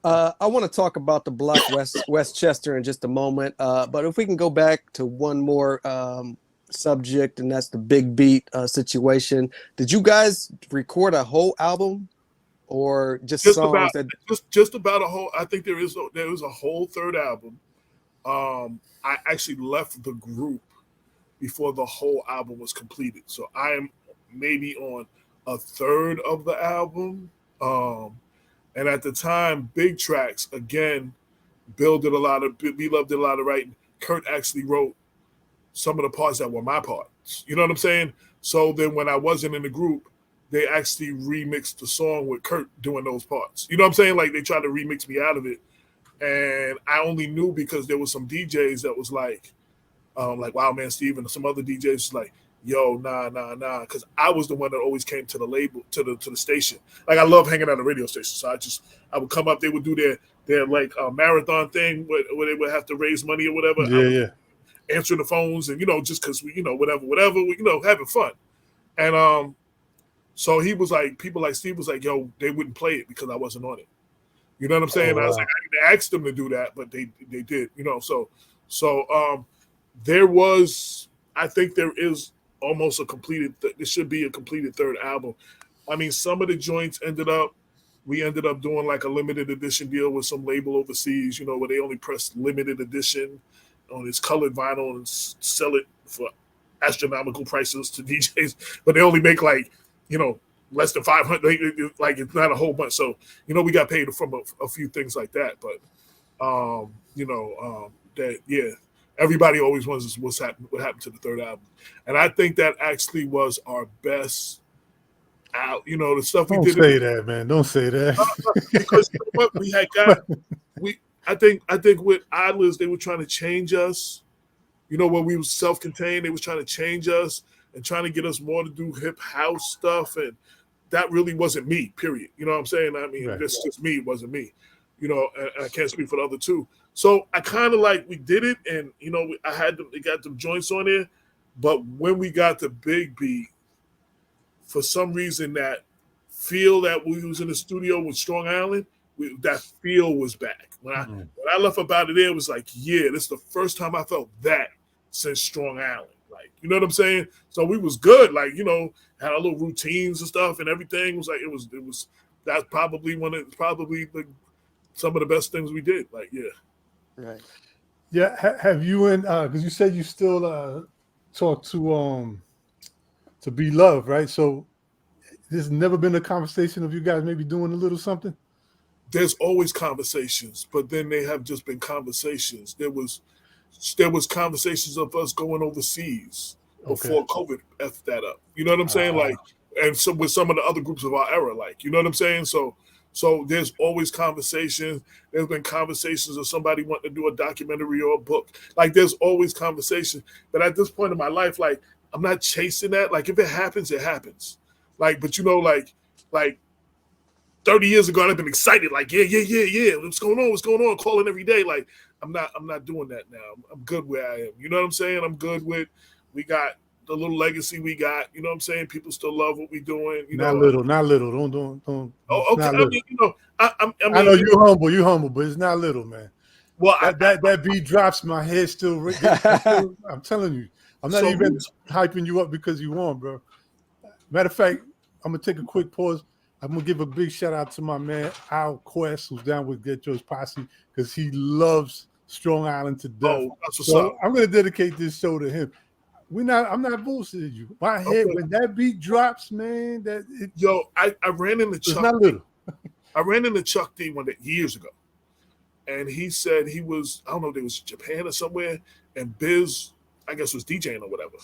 Speaker 3: I want to talk about the Black Westchester in just a moment, but if we can go back to one more subject, and that's the Big Beat situation. Did you guys record a whole album, or just songs?
Speaker 1: Just about a whole. I think there was a whole third album. I actually left the group before the whole album was completed, so I am maybe on a third of the album. And at the time, Big Tracks, again, Bill did a lot of, B-Love did a lot of writing. Kurt actually wrote some of the parts that were my parts. You know what I'm saying? So then when I wasn't in the group, they actually remixed the song with Kurt doing those parts. You know what I'm saying? Like, they tried to remix me out of it. And I only knew because there was some DJs that was like Wild Man Steve and some other DJs was like, yo, nah, because I was the one that always came to the label, to the station. Like, I love hanging out at the radio station, so I would come up. They would do their like marathon thing where they would have to raise money or whatever.
Speaker 2: Yeah.
Speaker 1: Answering the phones and just because we whatever having fun. And so he was like, people like Steve was like, yo, they wouldn't play it because I wasn't on it. You know what I'm saying?
Speaker 2: Oh, wow.
Speaker 1: I was like, I didn't ask them to do that, but they did. So there was, I think there is almost a completed, there should be a completed third album. I mean, some of the joints we ended up doing like a limited edition deal with some label overseas, where they only press limited edition on this colored vinyl and sell it for astronomical prices to DJs, but they only make like, less than 500, like it's not a whole bunch. So, we got paid from a few things like that, but, that everybody always wonders what happened to the third album, and I think that actually was our best out. The stuff we did.
Speaker 2: Don't say that, man. Don't say that.
Speaker 1: Because what we had I think with Idlers, they were trying to change us. When we was self-contained, they was trying to change us and trying to get us more to do hip house stuff, and that really wasn't me. Period. You know what I'm saying? I mean,
Speaker 2: right.
Speaker 1: This just me. It wasn't me. And I can't speak for the other two. So I kind of we did it, and they got them joints on there, but when we got the big beat, for some reason that feel that we was in the studio with Strong Island, that feel was back. When I left about it there, it was like, this is the first time I felt that since Strong Island. You know what I'm saying? So we was good. Had our little routines and stuff, and everything was it was that's probably some of the best things we did.
Speaker 3: Right.
Speaker 2: Yeah. Have you because you said you still talk to Be Love, right? So there's never been a conversation of you guys maybe doing a little something?
Speaker 1: There's always conversations, but then they have just been conversations. There was conversations of us going overseas before COVID effed that up. You know what I'm saying? And so with some of the other groups of our era, you know what I'm saying? So there's always conversations. There's been conversations of somebody wanting to do a documentary or a book. There's always conversation. But at this point in my life, I'm not chasing that. If it happens, it happens. But 30 years ago, I've been excited. Yeah. What's going on? What's going on? Calling every day. I'm not doing that now. I'm good where I am. You know what I'm saying? I'm good with. We got the little legacy we got. You know what I'm saying? People still love what we're doing.
Speaker 2: Not little. Don't.
Speaker 1: Oh, okay.
Speaker 2: I know you're humble. You're humble, but it's not little, man.
Speaker 1: Well,
Speaker 2: that beat drops, my head still. I'm telling you, I'm not even hyping you up because you won, bro. Matter of fact, I'm gonna take a quick pause. I'm gonna give a big shout out to my man Al Quest, who's down with Get Yours Posse, because he loves Strong Island to death.
Speaker 1: Oh, that's what's up.
Speaker 2: I'm gonna dedicate this show to him. I'm not bullshitting you. My head when that beat drops, man.
Speaker 1: I ran into Chuck.
Speaker 2: It's not little.
Speaker 1: I ran into Chuck D one day years ago, and he said he was, I don't know, they was Japan or somewhere, and Biz, I guess, was DJing or whatever,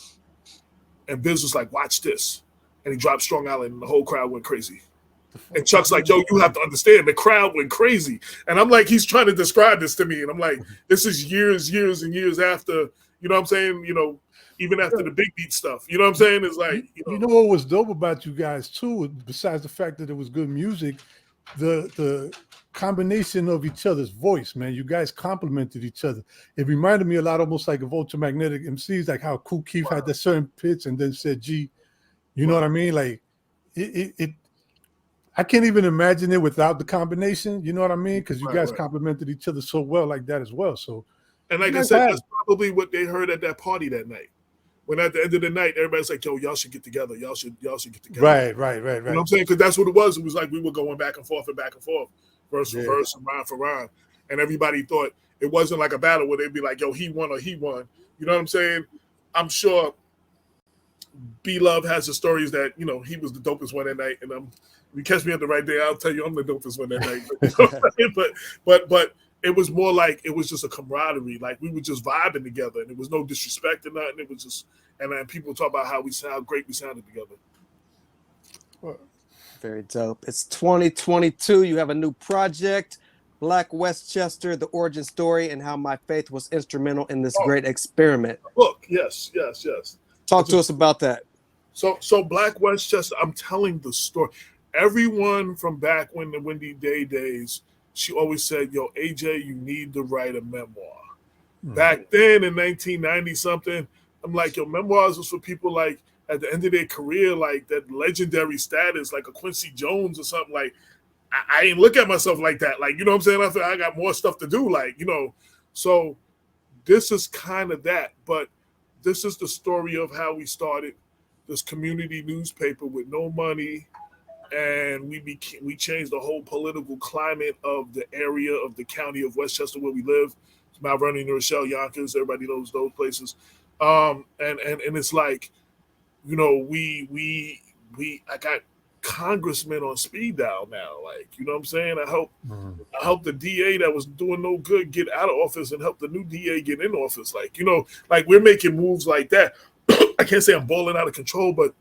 Speaker 1: and Biz was like, "Watch this," and he dropped Strong Island, and the whole crowd went crazy. And Chuck's like, "Yo, you have to understand, the crowd went crazy." And I'm like, he's trying to describe this to me, and I'm like, this is years and years after. You know what I'm saying? Even after the big beat stuff. You know what I'm saying? It's
Speaker 2: you know what was dope about you guys too, besides the fact that it was good music, the combination of each other's voice, man. You guys complemented each other. It reminded me a lot almost like of Ultramagnetic MCs, like how Kool Keith had that certain pitch and then said G. You know what I mean? It I can't even imagine it without the combination. You know what I mean? Because you guys complemented each other so well like that as well. So,
Speaker 1: and like I said, that's probably what they heard at that party that night. When at the end of the night, everybody's like, "Yo, y'all should get together. Y'all should get together."
Speaker 2: Right.
Speaker 1: You know what I'm saying? Because that's what it was. It was like we were going back and forth, verse for verse, and rhyme for rhyme, and everybody thought it wasn't like a battle where they'd be like, "Yo, he won or he won." You know what I'm saying? I'm sure B Love has the stories that he was the dopest one that night, and if you catch me at the right day, I'll tell you I'm the dopest one that night. But it was more like it was just a camaraderie. We were just vibing together, and there was no disrespect or nothing. It was just, and then people talk about how great we sounded together.
Speaker 3: Very dope. It's 2022. You have a new project, Black Westchester, the origin story, and how my faith was instrumental in this great experiment.
Speaker 1: Look, yes.
Speaker 3: Talk to us about that.
Speaker 1: So Black Westchester, I'm telling the story. Everyone from back when the Wendy Day days, she always said, "Yo, AJ, you need to write a memoir." Back then in 1990 something, I'm like, yo, memoirs was for people at the end of their career, that legendary status, like a Quincy Jones or something. I ain't look at myself like that. You know what I'm saying? I feel I got more stuff to do. So this is kind of that, but this is the story of how we started this community newspaper with no money. And we changed the whole political climate of the area of the county of Westchester where we live. It's Mount Vernon, New Rochelle, Yonkers. Everybody knows those places. And it's I got congressmen on speed dial now. Like, you know what I'm saying? I helped the DA that was doing no good get out of office and help the new DA get in office. Like, you know, like we're making moves like that. I can't say I'm balling out of control, but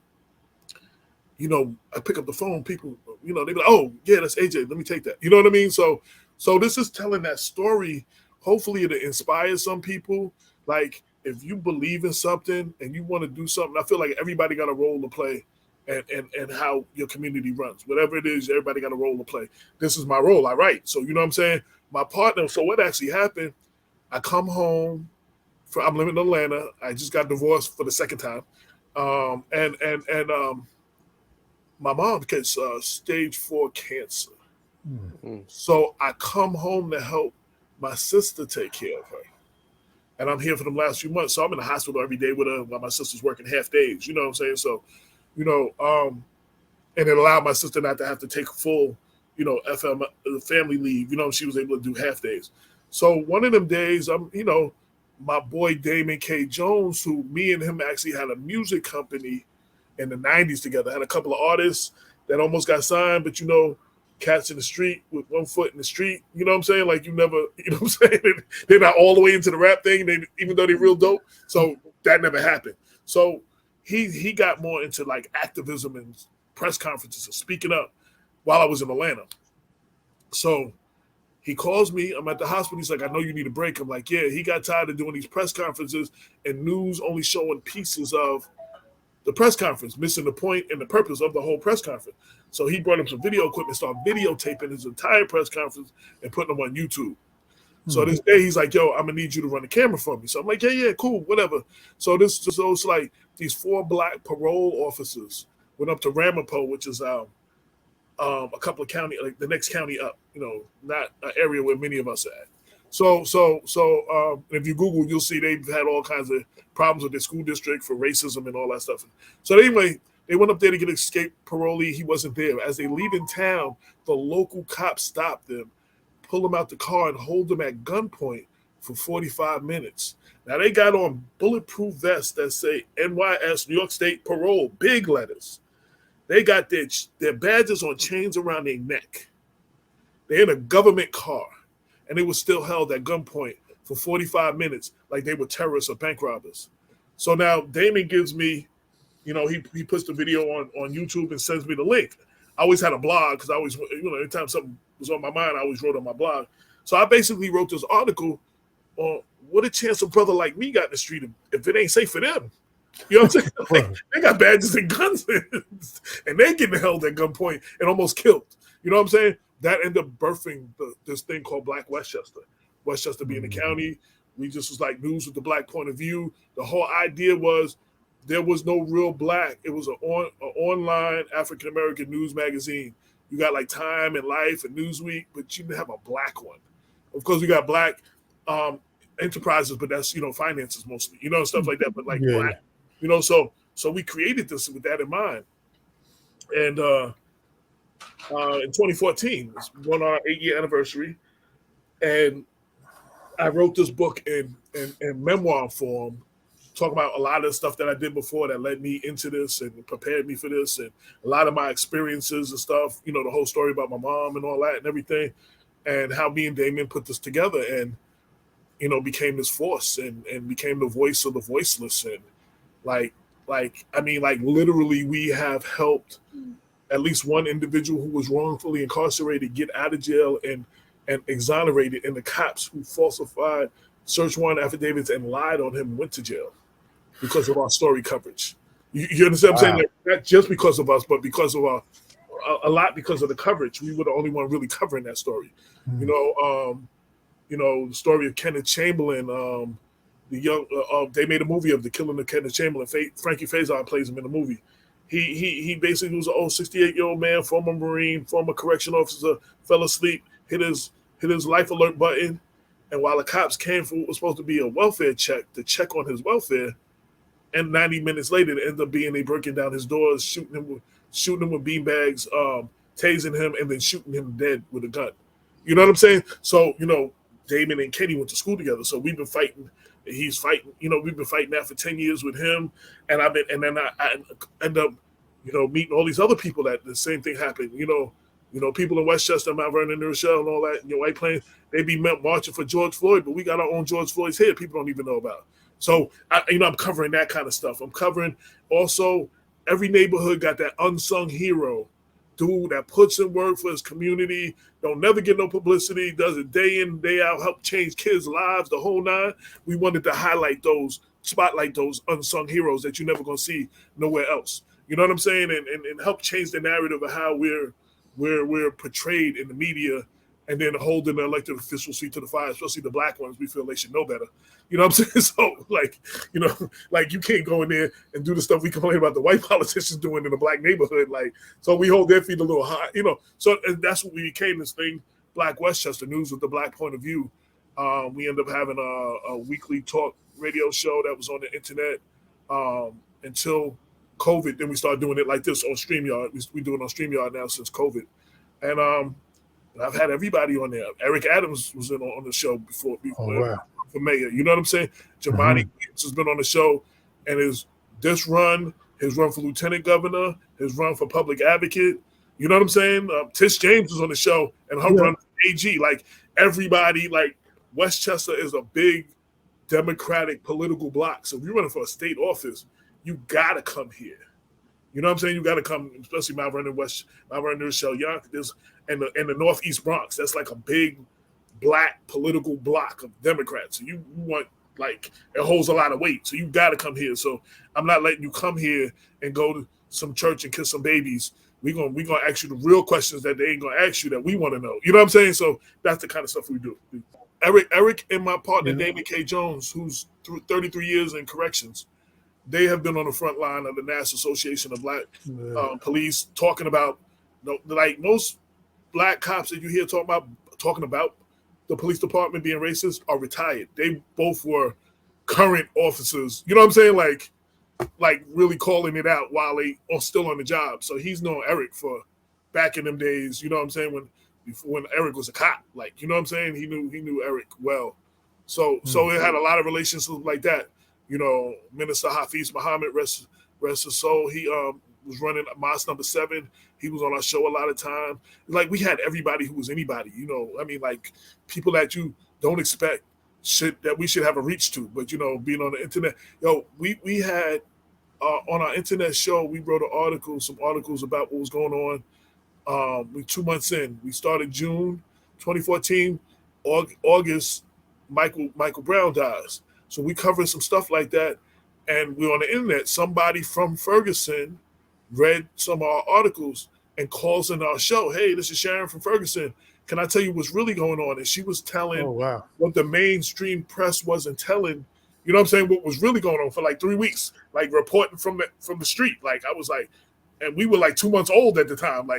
Speaker 1: you know, I pick up the phone, people, you know, they be like, oh yeah, that's AJ. Let me take that. You know what I mean? So this is telling that story. Hopefully it'll inspire some people. Like, if you believe in something and you want to do something, I feel like everybody got a role to play. And how your community runs. Whatever it is, everybody got a role to play. This is my role. I write. So, you know what I'm saying? My partner, so what actually happened, I come home, I'm living in Atlanta. I just got divorced for the second time. My mom gets stage 4 cancer. Mm-hmm. So I come home to help my sister take care of her. And I'm here for the last few months. So I'm in the hospital every day with her while my sister's working half days. You know what I'm saying? So, you know, and it allowed my sister not to have to take full, you know, family leave. You know, she was able to do half days. So one of them days, you know, my boy Damon K. Jones, who me and him actually had a music company in the 90s together, had a couple of artists that almost got signed, but, you know, cats in the street with one foot in the street. You know what I'm saying? Like, you never, you know what I'm saying? They're not all the way into the rap thing, even though they're real dope. So that never happened. So he got more into like activism and press conferences and speaking up while I was in Atlanta. So he calls me. I'm at the hospital. He's like, I know you need a break. I'm like, yeah. He got tired of doing these press conferences and news only showing pieces of the press conference, missing the point and the purpose of the whole press conference. So he brought him some video equipment, started videotaping his entire press conference and putting them on YouTube. So this day he's like, yo, I'm gonna need you to run the camera for me. So I'm like, yeah, cool, whatever. So it's like these 4 black parole officers went up to Ramapo, which is a couple of county, like the next county up, you know, not an area where many of us are at. So if you Google, you'll see they've had all kinds of problems with their school district for racism and all that stuff. So anyway, they went up there to get an escaped parolee. He wasn't there. As they leave in town, the local cops stopped them, pull them out the car and hold them at gunpoint for 45 minutes. Now they got on bulletproof vests that say NYS, New York State Parole, big letters. They got their badges on chains around their neck. They're in a government car, and they were still held at gunpoint for 45 minutes like they were terrorists or bank robbers. So now Damon gives me, you know, he puts the video on YouTube and sends me the link. I always had a blog because I always, you know, anytime something was on my mind, I always wrote on my blog. So I basically wrote this article on what a chance a brother like me got in the street if it ain't safe for them. You know what I'm saying? Like, they got badges and guns and they getting held at gunpoint and almost killed. You know what I'm saying? That ended up birthing this thing called Black Westchester. Westchester being the county. We just was like news with the black point of view. The whole idea was there was no real black. It was an online African-American news magazine. You got like Time and Life and Newsweek, but you didn't have a black one. Of course, we got black enterprises, but that's, you know, finances mostly, you know, stuff like that. But like black, you know, so we created this with that in mind. And in 2014, it's on our 8-year anniversary, and I wrote this book in memoir form, talking about a lot of the stuff that I did before that led me into this and prepared me for this, and a lot of my experiences and stuff, you know, the whole story about my mom and all that and everything, and how me and Damien put this together and, you know, became this force and became the voice of the voiceless. And like literally we have helped at least one individual who was wrongfully incarcerated get out of jail and exonerated, and the cops who falsified search warrant affidavits and lied on him went to jail because of our story coverage. You understand what I'm saying? Like, not just because of us, but because of a lot because of the coverage. We were the only one really covering that story. You know, the story of Kenneth Chamberlain, the young, they made a movie of the killing of Kenneth Chamberlain. Frankie Faison plays him in the movie. He basically was an old 68-year-old man, former Marine, former correction officer, fell asleep, hit his life alert button, and while the cops came for what was supposed to be a welfare check to check on his welfare, and 90 minutes later, it ended up being they breaking down his doors, shooting him with beanbags, tasing him, and then shooting him dead with a gun. You know what I'm saying? So, you know, Damon and Kenny went to school together, so we've been fighting. He's fighting. You know, we've been fighting that for 10 years with him, and then I end up meeting all these other people that the same thing happened. People in Westchester, Mount Vernon, New Rochelle, and all that. White Plains, they be marching for George Floyd, but we got our own George Floyd's here. People don't even know about. So I'm covering that kind of stuff. I'm covering also every neighborhood got that unsung hero dude that puts in work for his community, don't never get no publicity, does it day in, day out, help change kids' lives, the whole nine. We wanted to spotlight those unsung heroes that you're never gonna see nowhere else. You know what I'm saying? And help change the narrative of how we're portrayed in the media, and then holding the elected official seat to the fire, especially the black ones. We feel they should know better. You know what I'm saying? So you can't go in there and do the stuff we complain about the white politicians doing in the black neighborhood. So we hold their feet a little high, So that's what we became, this thing, Black Westchester News with the Black point of view. We ended up having a weekly talk radio show that was on the internet until COVID. Then we started doing it like this on StreamYard. We do it on StreamYard now since COVID. And I've had everybody on there. Eric Adams was on the show before for mayor. You know what I'm saying? Jamani has been on the show, and his run for lieutenant governor, his run for public advocate. You know what I'm saying? Tish James was on the show, and her run for AG. Everybody, Westchester is a big Democratic political block. So if you're running for a state office, you gotta come here. You know what I'm saying? You gotta come, especially Mount Vernon, Rochelle, Yonkers, and the Northeast Bronx. That's like a big black political block of Democrats. So you want, it holds a lot of weight. So you gotta come here. So I'm not letting you come here and go to some church and kiss some babies. We're gonna ask you the real questions that they ain't gonna ask you that we want to know. You know what I'm saying? So that's the kind of stuff we do. Eric and my partner Damon K. Jones, who's 33 years in corrections, they have been on the front line of the National Association of Black Police, talking about, most black cops that you hear talking about the police department being racist are retired. They both were current officers. You know what I'm saying? Like really calling it out while they are still on the job. So he's known Eric for back in them days. You know what I'm saying? When Eric was a cop, you know what I'm saying? He knew Eric well. So it had a lot of relationships like that. Minister Hafiz Muhammad, rest his soul. He was running Mosque number 7. He was on our show a lot of time. We had everybody who was anybody. People that you don't expect that we should have a reach to. But being on the internet, we had on our internet show, we wrote some articles about what was going on. We 2 months in. We started June 2014. August, Michael Brown dies. So we covered some stuff like that, and we're on the internet. Somebody from Ferguson read some of our articles and calls in our show. Hey, this is Sharon from Ferguson. Can I tell you what's really going on? And she was telling what the mainstream press wasn't telling. You know what I'm saying? What was really going on for 3 weeks, reporting from the street. I was and we were 2 months old at the time.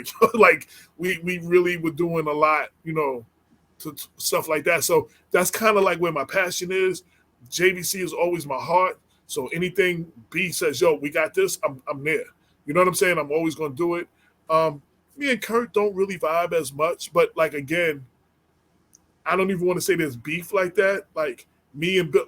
Speaker 1: We really were doing a lot, to stuff like that. So that's kind of where my passion is. JVC is always my heart. So anything B says, yo, we got this, I'm there. You know what I'm saying? I'm always going to do it. Me and Kurt don't really vibe as much, but again, I don't even want to say there's beef like that. Me and Bill,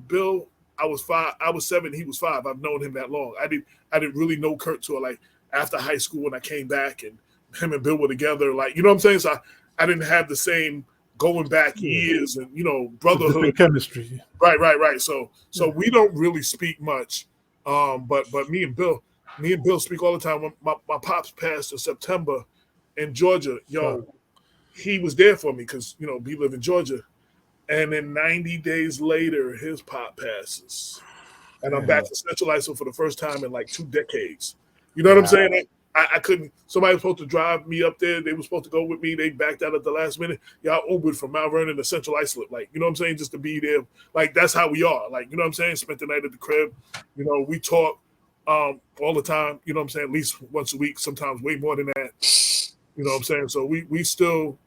Speaker 1: Bill, I was 5, I was 7, he was 5. I've known him that long. I didn't really know Kurt till after high school when I came back, and him and Bill were together. You know what I'm saying? So I didn't have the same going back years and brotherhood
Speaker 2: chemistry.
Speaker 1: Right. So we don't really speak much. But me and Bill speak all the time. When my pops passed in September in Georgia, he was there for me because we live in Georgia. And then 90 days later, his pop passes. And I'm back to Central ISO for the first time in 2 decades. You know what I'm saying? I couldn't. Somebody was supposed to drive me up there. They were supposed to go with me. They backed out at the last minute. I Ubered from Mount Vernon to Central Islip. You know what I'm saying? Just to be there. That's how we are. You know what I'm saying? Spent the night at the crib. We talk all the time. You know what I'm saying? At least once a week. Sometimes way more than that. You know what I'm saying? So we still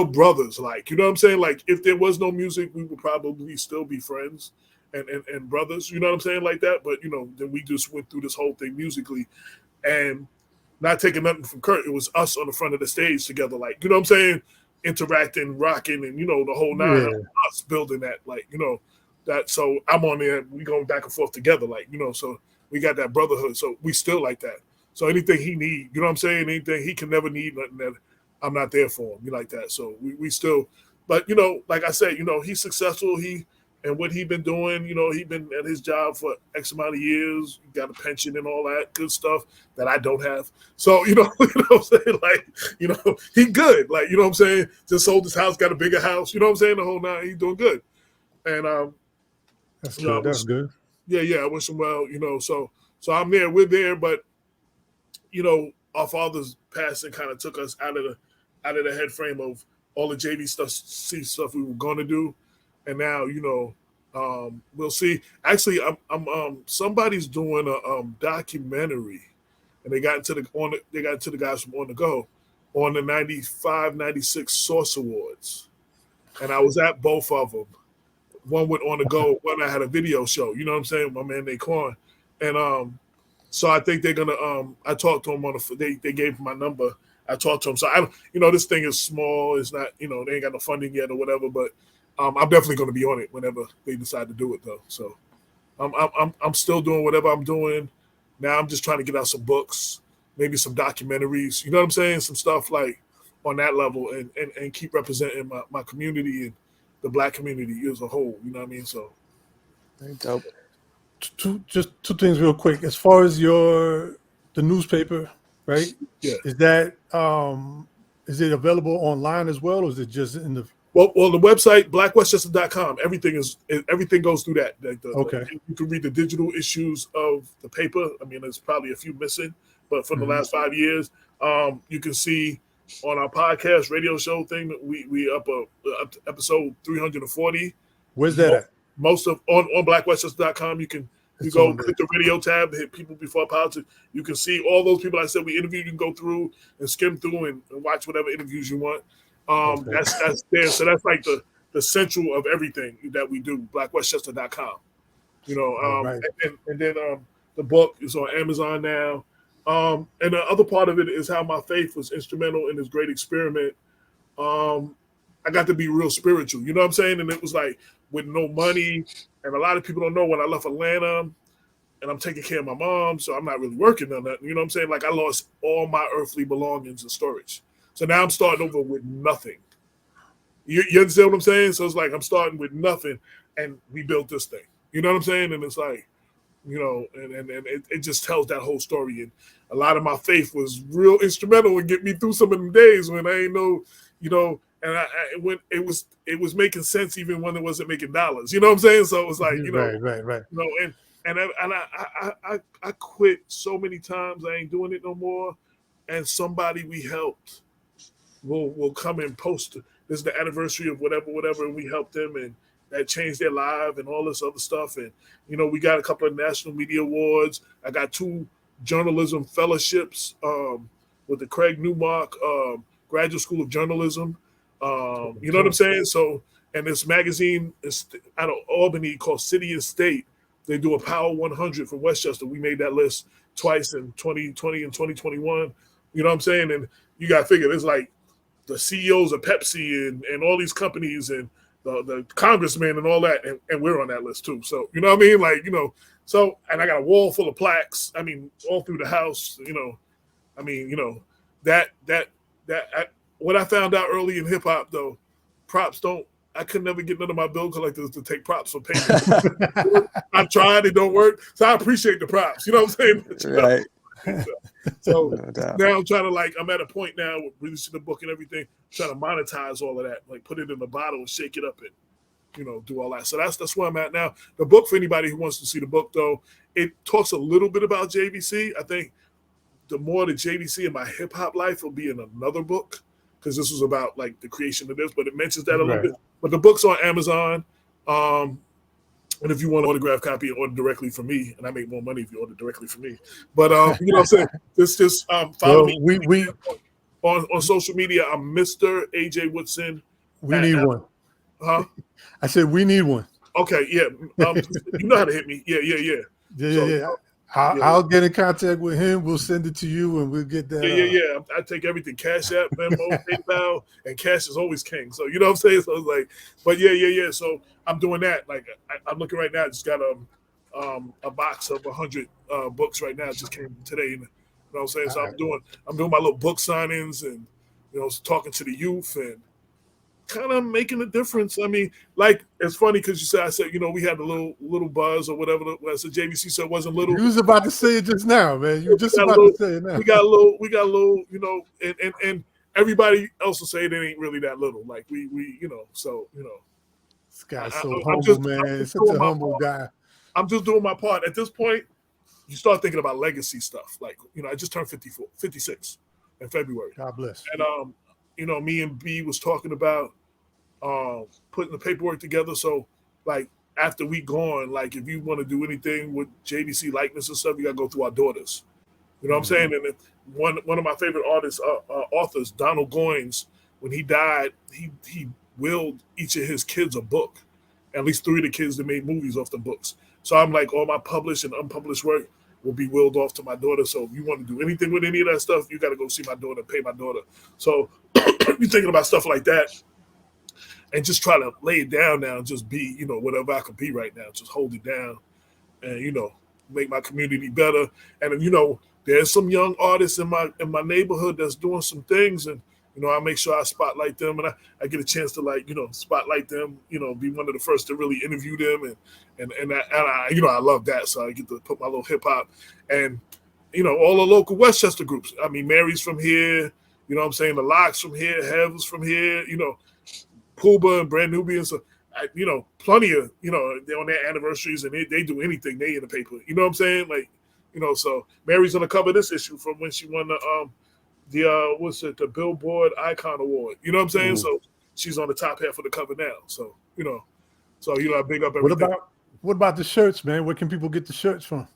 Speaker 1: brothers. You know what I'm saying? If there was no music, we would probably still be friends and brothers. You know what I'm saying? Like that. But then we just went through this whole thing musically, and not taking nothing from Kurt, it was us on the front of the stage together, you know what I'm saying? Interacting, rocking, and, the whole nine, us building that, that. So I'm on there, we going back and forth together, so we got that brotherhood. So we still like that. So anything he need, you know what I'm saying? Anything he can never need, nothing that I'm not there for him. You like that. So we still, but like I said, he's successful. And what he been doing, he been at his job for X amount of years, got a pension and all that good stuff that I don't have. So, you know what I'm saying? Like, he good. Like, you know what I'm saying? Just sold his house, got a bigger house. You know what I'm saying? The whole nine, he's doing good. And
Speaker 2: that's good. That's good.
Speaker 1: Yeah, I wish him well, so I'm there, we're there, but our father's passing kind of took us out of the head frame of all the JV stuff we were gonna do. And now, we'll see. Actually, I'm somebody's doing a documentary, and they got into the guys from On the Go on the 95, 96 Source Awards, and I was at both of them. One with On the Go, one I had a video show. You know what I'm saying? My man Naquan, and so I think they're gonna. I talked to them they gave my number. I talked to them. So I don't. This thing is small. It's not. They ain't got no funding yet or whatever, but. I'm definitely going to be on it whenever they decide to do it, though. So I'm still doing whatever I'm doing. Now I'm just trying to get out some books, maybe some documentaries. You know what I'm saying? Some stuff like on that level, and keep representing my community and the Black community as a whole. You know what I mean? So,
Speaker 3: dope.
Speaker 2: Just two things real quick. As far as the newspaper, right?
Speaker 1: Yeah.
Speaker 2: Is it available online as well, or is it just in the?
Speaker 1: Well, the website, blackwestchester.com, everything goes through that.
Speaker 2: Okay.
Speaker 1: You can read the digital issues of the paper. I mean, there's probably a few missing, but for the last 5 years, you can see on our podcast radio show thing that we up episode 340.
Speaker 2: Where's that at?
Speaker 1: Most of on blackwestchester.com, you go click the radio tab, hit people before politics. You can see all those people I said we interviewed. You can go through and skim through and watch whatever interviews you want. That's there. So that's like the central of everything that we do, blackwestchester.com. Right. and then the book is on Amazon now. And the other part of it is how my faith was instrumental in this great experiment. I got to be real spiritual, you know what I'm saying? And it was like with no money, and a lot of people don't know when I left Atlanta and I'm taking care of my mom, so I'm not really working on that. You know what I'm saying? Like I lost all my earthly belongings in storage. So now I'm starting over with nothing. You understand what I'm saying? So it's like I'm starting with nothing, and we built this thing. You know what I'm saying? And it's like, and it just tells that whole story. And a lot of my faith was real instrumental in getting me through some of them days when I ain't know, and when it was making sense even when it wasn't making dollars. You know what I'm saying? So it was like,
Speaker 2: right.
Speaker 1: And I quit so many times. I ain't doing it no more. And somebody we helped will come and post. This is the anniversary of whatever, and we helped them, and that changed their life and all this other stuff. And we got a couple of national media awards. I got 2 journalism fellowships with the Craig Newmark Graduate School of Journalism. You know what I'm saying? So, and this magazine is out of Albany called City and State. They do a Power 100 from Westchester. We made that list twice in 2020 and 2021. You know what I'm saying? And you got to figure there's like the CEOs of Pepsi and all these companies and the congressmen and all that, and we're on that list too. So, you know what I mean? Like, so, and I got a wall full of plaques. I mean, all through the house, what I found out early in hip hop though, I could never get none of my bill collectors to take props for payment. I tried, it don't work. So I appreciate the props. You know what I'm saying?
Speaker 3: Right.
Speaker 1: So now I'm trying to I'm at a point now with releasing the book and everything, trying to monetize all of that, like put it in a bottle and shake it up and do all that. So that's where I'm at now. The book, for anybody who wants to see the book though, it talks a little bit about JVC. I think the more the JVC in my hip hop life will be in another book, because this was about like the creation of this, but it mentions that a little bit. But the book's on Amazon. And if you want an autographed copy, order directly from me, and I make more money if you order directly from me. But you know what I'm saying? Just follow me.
Speaker 2: We
Speaker 1: on social media. I'm Mr. AJ Woodson.
Speaker 2: We need one.
Speaker 1: Huh?
Speaker 2: I said we need one.
Speaker 1: Okay, yeah. You know how to hit me. Yeah.
Speaker 2: I'll get in contact with him. We'll send it to you, and we'll get that.
Speaker 1: Yeah. I take everything: Cash App, Venmo, PayPal, and cash is always king. So you know what I'm saying. So I was like, but yeah. So I'm doing that. Like I'm looking right now. I just got a box of 100 books right now. It just came today, and You know what I'm saying? So I'm doing my little book signings and, talking to the youth and kind of making a difference. I mean, like, it's funny because I said, we had a little buzz or whatever. I said JVC said it wasn't little.
Speaker 2: You was about to say it just now, man. You were just about to say it now.
Speaker 1: We got a little, and everybody else will say it ain't really that little. Like we.
Speaker 2: This guy's so humble, man. He's such a humble guy.
Speaker 1: I'm just doing my part. At this point, you start thinking about legacy stuff. Like, I just turned 56 in February.
Speaker 2: God bless.
Speaker 1: And me and B was talking about putting the paperwork together. So, like, after we gone, like, if you want to do anything with JDC likeness and stuff, you got to go through our daughters. You know what I'm saying? And one of my favorite artists, authors, Donald Goines, when he died, he willed each of his kids a book. At least 3 of the kids that made movies off the books. So I'm like, all my published and unpublished work will be willed off to my daughter. So if you want to do anything with any of that stuff, you got to go see my daughter, pay my daughter. So you're thinking about stuff like that and just try to lay it down now and just be, whatever I could be right now. Just hold it down and, make my community better. And, there's some young artists in my neighborhood that's doing some things, and I make sure I spotlight them, and I get a chance to spotlight them, be one of the first to really interview them, and I love that. So I get to put my little hip hop and all the local Westchester groups. I mean, Mary's from here, you know what I'm saying? The Locks from here, Hev's from here, Puba and Brand Nubian. So plenty of they're on their anniversaries and they do anything they in the paper. You know what I'm saying? Like, so Mary's gonna cover this issue from when she won the Billboard Icon Award. You know what I'm saying? So she's on the top half of the cover now. So, I big up everything.
Speaker 2: What about the shirts, man? Where can people get the shirts from?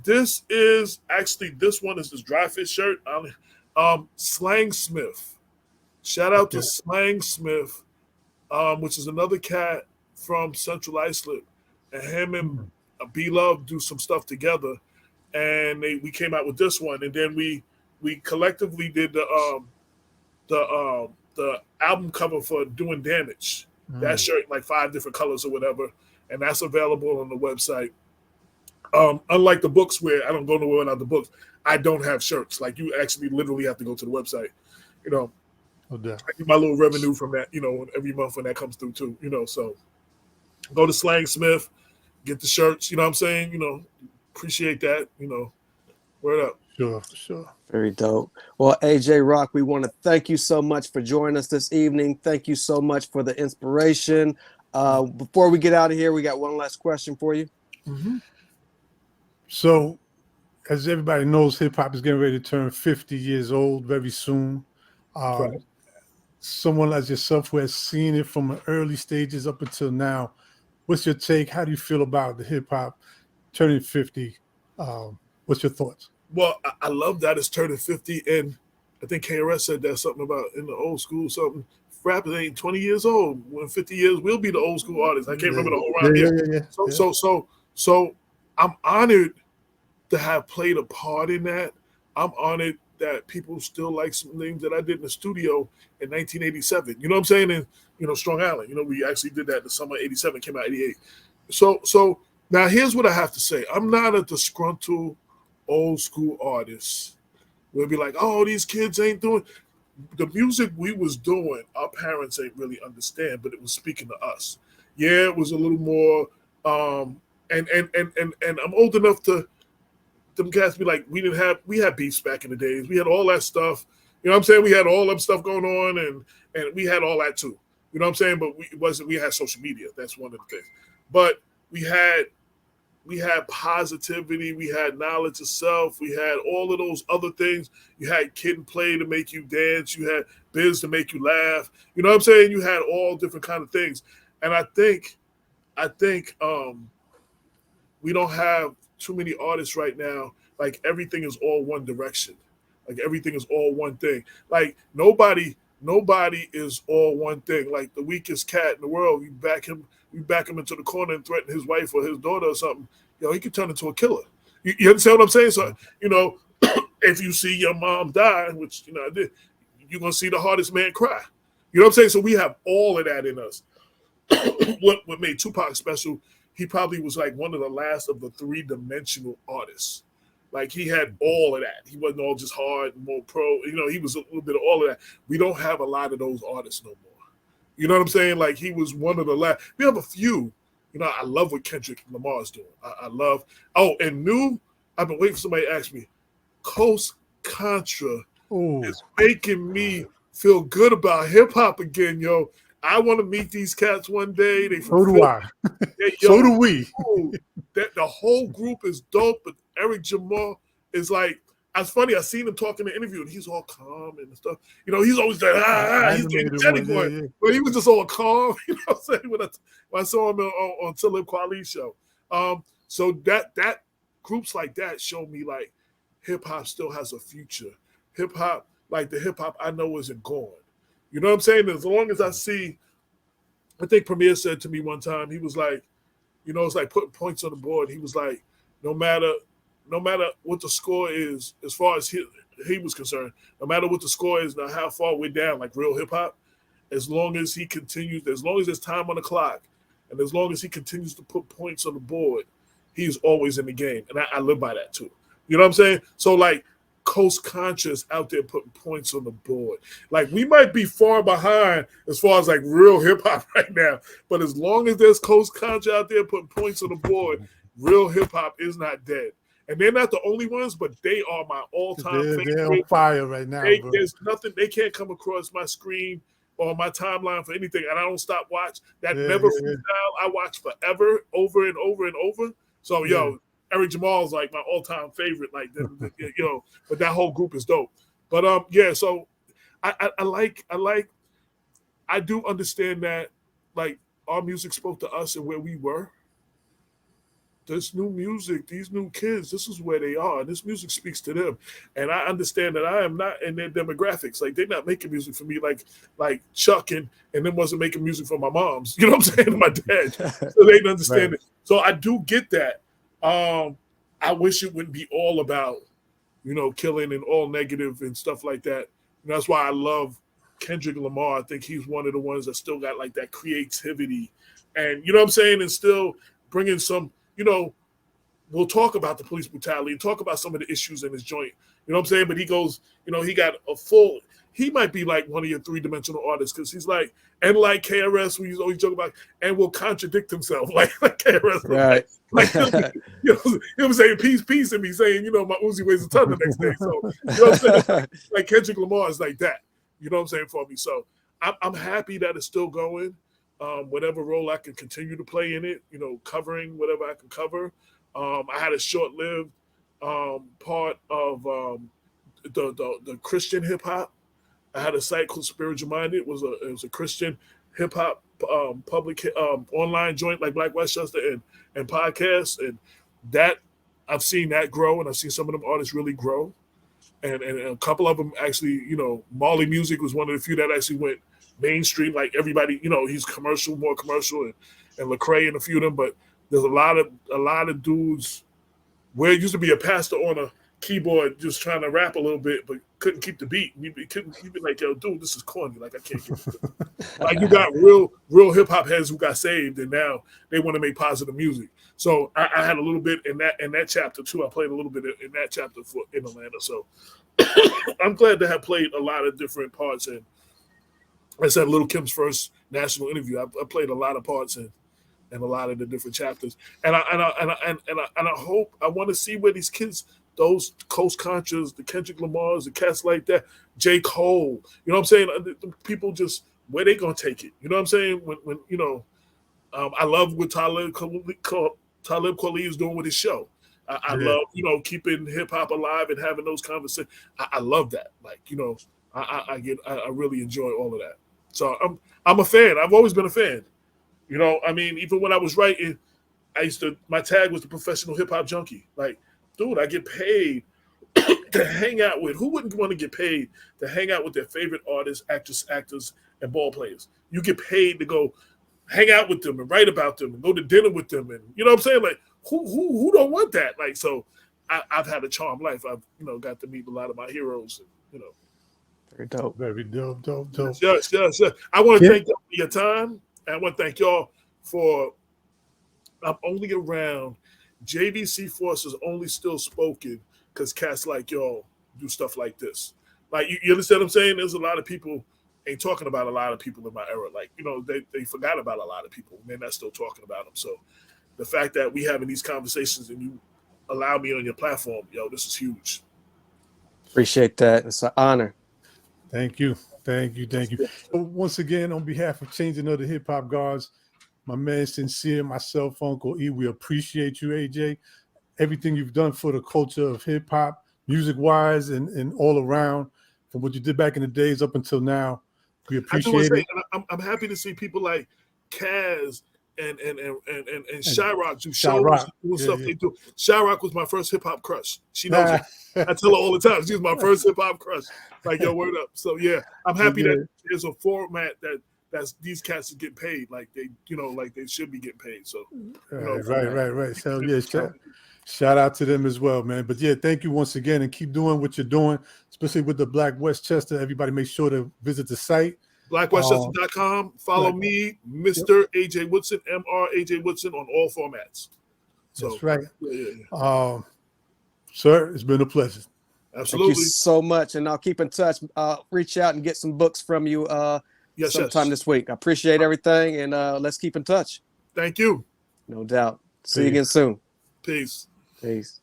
Speaker 1: This one is this dry fit shirt. Slang Smith. Shout out to Slang Smith, which is another cat from Central Islip. And him and B-Love do some stuff together. And we came out with this one. And then we collectively did the album cover for Doing Damage. That shirt, like 5 different colors or whatever, and that's available on the website. Unlike the books where I don't go nowhere without the books, I don't have shirts. Like, you actually literally have to go to the website. I get my little revenue from that, every month when that comes through too. So go to Slang Smith, get the shirts. You know what I'm saying? Appreciate that. Word up.
Speaker 2: Sure.
Speaker 3: Very dope. Well, AJ Rock, we want to thank you so much for joining us this evening. Thank you so much for the inspiration. Before we get out of here, we got one last question for you.
Speaker 2: So, as everybody knows, hip hop is getting ready to turn 50 years old very soon.
Speaker 1: Right.
Speaker 2: Someone like yourself who has seen it from the early stages up until now, what's your take? How do you feel about the hip hop turning 50? What's your thoughts?
Speaker 1: Well, I love that it's turning 50, and I think KRS said that something about in the old school something. Rappers ain't 20 years old. When 50 years, we'll be the old school artists. I can't remember the whole rhyme. So I'm honored to have played a part in that. I'm honored that people still like some things that I did in the studio in 1987. You know what I'm saying? And Strong Island. We actually did that in the summer of '87, came out '88. So now here's what I have to say. I'm not a disgruntled old school artist. We'll be like, oh, these kids ain't doing the music we was doing. Our parents ain't really understand, but it was speaking to us. Yeah, it was a little more. And I'm old enough to them cats be like, we had beefs back in the days. We had all that stuff. You know what I'm saying? We had all that stuff going on, and we had all that too. You know what I'm saying? But we had social media. That's one of the things. But we had positivity, we had knowledge of self, we had all of those other things. You had Kid and Play to make you dance, you had Biz to make you laugh. You know what I'm saying? You had all different kind of things. And I think we don't have too many artists right now. Like, everything is all one direction. Like, everything is all one thing. Like, nobody is all one thing. Like, the weakest cat in the world, you back him into the corner and threaten his wife or his daughter or something, he could turn into a killer. You understand what I'm saying? So, if you see your mom die, which, I did, you're going to see the hardest man cry. You know what I'm saying? So we have all of that in us. What made Tupac special, he probably was like one of the last of the 3-dimensional artists. Like he had all of that. He wasn't all just hard and more pro. You know, he was a little bit of all of that. We don't have a lot of those artists no more. You know what I'm saying? Like he was one of the last. We have a few. You know, I love what Kendrick Lamar is doing. I love. Oh, and new. I've been waiting for somebody to ask me. Coast Contra is making me feel good about hip hop again, yo. I want to meet these cats one day.
Speaker 2: So do I. So do we.
Speaker 1: That the whole group is dope, but Eric Jamal is like, it's funny. I seen him talking in the interview, and he's all calm and stuff. You know, he's always like, he's the energetic boy, but he was just all calm. You know what I'm saying? When I saw him on Talib Kweli's show. So that groups like that show me like hip hop still has a future. Hip hop, like the hip hop I know, isn't gone. You know what I'm saying? As long as I see, I think Premier said to me one time, he was like, you know, it's like putting points on the board. He was like, no matter what the score is, as far as he was concerned, no matter what the score is, now how far we're down, like real hip hop, as long as he continues, as long as there's time on the clock, and as long as he continues to put points on the board, he's always in the game. And I live by that too. You know what I'm saying? So like Coast Contra is out there putting points on the board. Like we might be far behind as far as like real hip hop right now, but as long as there's Coast Contra out there putting points on the board, real hip hop is not dead. And they're not the only ones, but they are my all-time favorite.
Speaker 2: They're on fire right now.
Speaker 1: There's nothing, they can't come across my screen or my timeline for anything, and I don't stop watch. That never freestyle, I watch forever, over and over and over. So, yo, Eric Jamal's like my all-time favorite, like, yo, but that whole group is dope. But, so I do understand that, like, our music spoke to us and where we were. This new music, these new kids, this is where they are. This music speaks to them. And I understand that I am not in their demographics. Like, they're not making music for me like Chuck and then wasn't making music for my moms. You know what I'm saying? My dad. So they didn't understand it. So I do get that. I wish it wouldn't be all about, you know, killing and all negative and stuff like that. And that's why I love Kendrick Lamar. I think he's one of the ones that still got like that creativity. And, you know what I'm saying? And still bringing some, you know, we'll talk about the police brutality and talk about some of the issues in his joint. You know what I'm saying? But he goes, you know, he got a full, he might be like one of your three-dimensional artists because he's like, and like KRS, we always joke about, and will contradict himself like KRS.
Speaker 3: Right.
Speaker 1: Like he'll say peace, and me saying, you know, my Uzi weighs a ton the next day. So, you know what I'm saying? Like Kendrick Lamar is like that. You know what I'm saying, for me. So I'm happy that it's still going. Whatever role I can continue to play in it, you know, covering whatever I can cover. I had a short-lived part of the Christian hip hop. I had a site called Spiritual Minded. It was a Christian hip hop public online joint like Black Westchester and podcasts, and that I've seen that grow, and I've seen some of them artists really grow, and a couple of them actually, you know, Marley Music was one of the few that actually went mainstream. Like everybody, you know, he's more commercial, and Lecrae and a few of them, but there's a lot of dudes where it used to be a pastor on a keyboard just trying to rap a little bit, but couldn't keep the beat. You'd be like, yo, dude, this is corny. Like, I can't get it. Like, you got real hip hop heads who got saved, and now they want to make positive music. So I had a little bit in that chapter too. I played a little bit in that chapter in Atlanta. So I'm glad to have played a lot of different parts. And I said, Little Kim's first national interview, I played a lot of parts in a lot of the different chapters. And I hope, I want to see where these kids, those Coast Contras, the Kendrick Lamars, the cats like that, J. Cole, you know what I'm saying? The people just, where they gonna take it? You know what I'm saying? When you know, I love what Talib Kweli is doing with his show. I love, you know, keeping hip hop alive and having those conversations. I love that. Like, you know, I really enjoy all of that. So I'm a fan. I've always been a fan. You know, I mean, even when I was writing, my tag was the professional hip hop junkie. Like, dude, I get paid to hang out with. Who wouldn't want to get paid to hang out with their favorite artists, actors, and ball players? You get paid to go hang out with them and write about them and go to dinner with them, and you know what I'm saying? Like, who don't want that? Like, so I've had a charmed life. I've, you know, got to meet a lot of my heroes, and, you know.
Speaker 3: Very dope.
Speaker 2: Very dope.
Speaker 1: Yes. I want to thank you for your time. And I want to thank y'all for, I'm only around, JVC Force is only still spoken because cats like y'all do stuff like this. Like you understand what I'm saying? There's a lot of people ain't talking about a lot of people in my era. Like, you know, they forgot about a lot of people and they're not still talking about them. So the fact that we having these conversations and you allow me on your platform, yo, this is huge.
Speaker 3: Appreciate that. It's an honor.
Speaker 2: Thank you. Thank you. Thank you. Once again, on behalf of Changing of the Hip Hop Guards, my man Sincere, myself, Uncle E, we appreciate you, AJ. Everything you've done for the culture of hip hop, music wise, and all around, from what you did back in the days up until now. We appreciate it.
Speaker 1: I'm happy to see people like Kaz and Shyrock do shows, doing stuff they do. Shyrock was my first hip hop crush. She knows it. I tell her all the time. She was my first hip hop crush. Like, yo, word up. So yeah, I'm happy that there's a format that's these cats is getting paid like they, you know, like they should be getting paid. So
Speaker 2: right. So yeah, shout out to them as well, man. But yeah, thank you once again, and keep doing what you're doing, especially with the Black Westchester. Everybody make sure to visit the site.
Speaker 1: BlackWestchester.com. Follow me, Mr. AJ Woodson, Mr. AJ Woodson on all formats. So,
Speaker 2: that's right.
Speaker 1: Yeah.
Speaker 2: Sir, it's been a pleasure.
Speaker 1: Absolutely.
Speaker 3: Thank you so much, and I'll keep in touch. Reach out and get some books from you sometime this week. I appreciate everything, and let's keep in touch.
Speaker 1: Thank you.
Speaker 3: No doubt. See you again soon.
Speaker 1: Peace.
Speaker 3: Peace.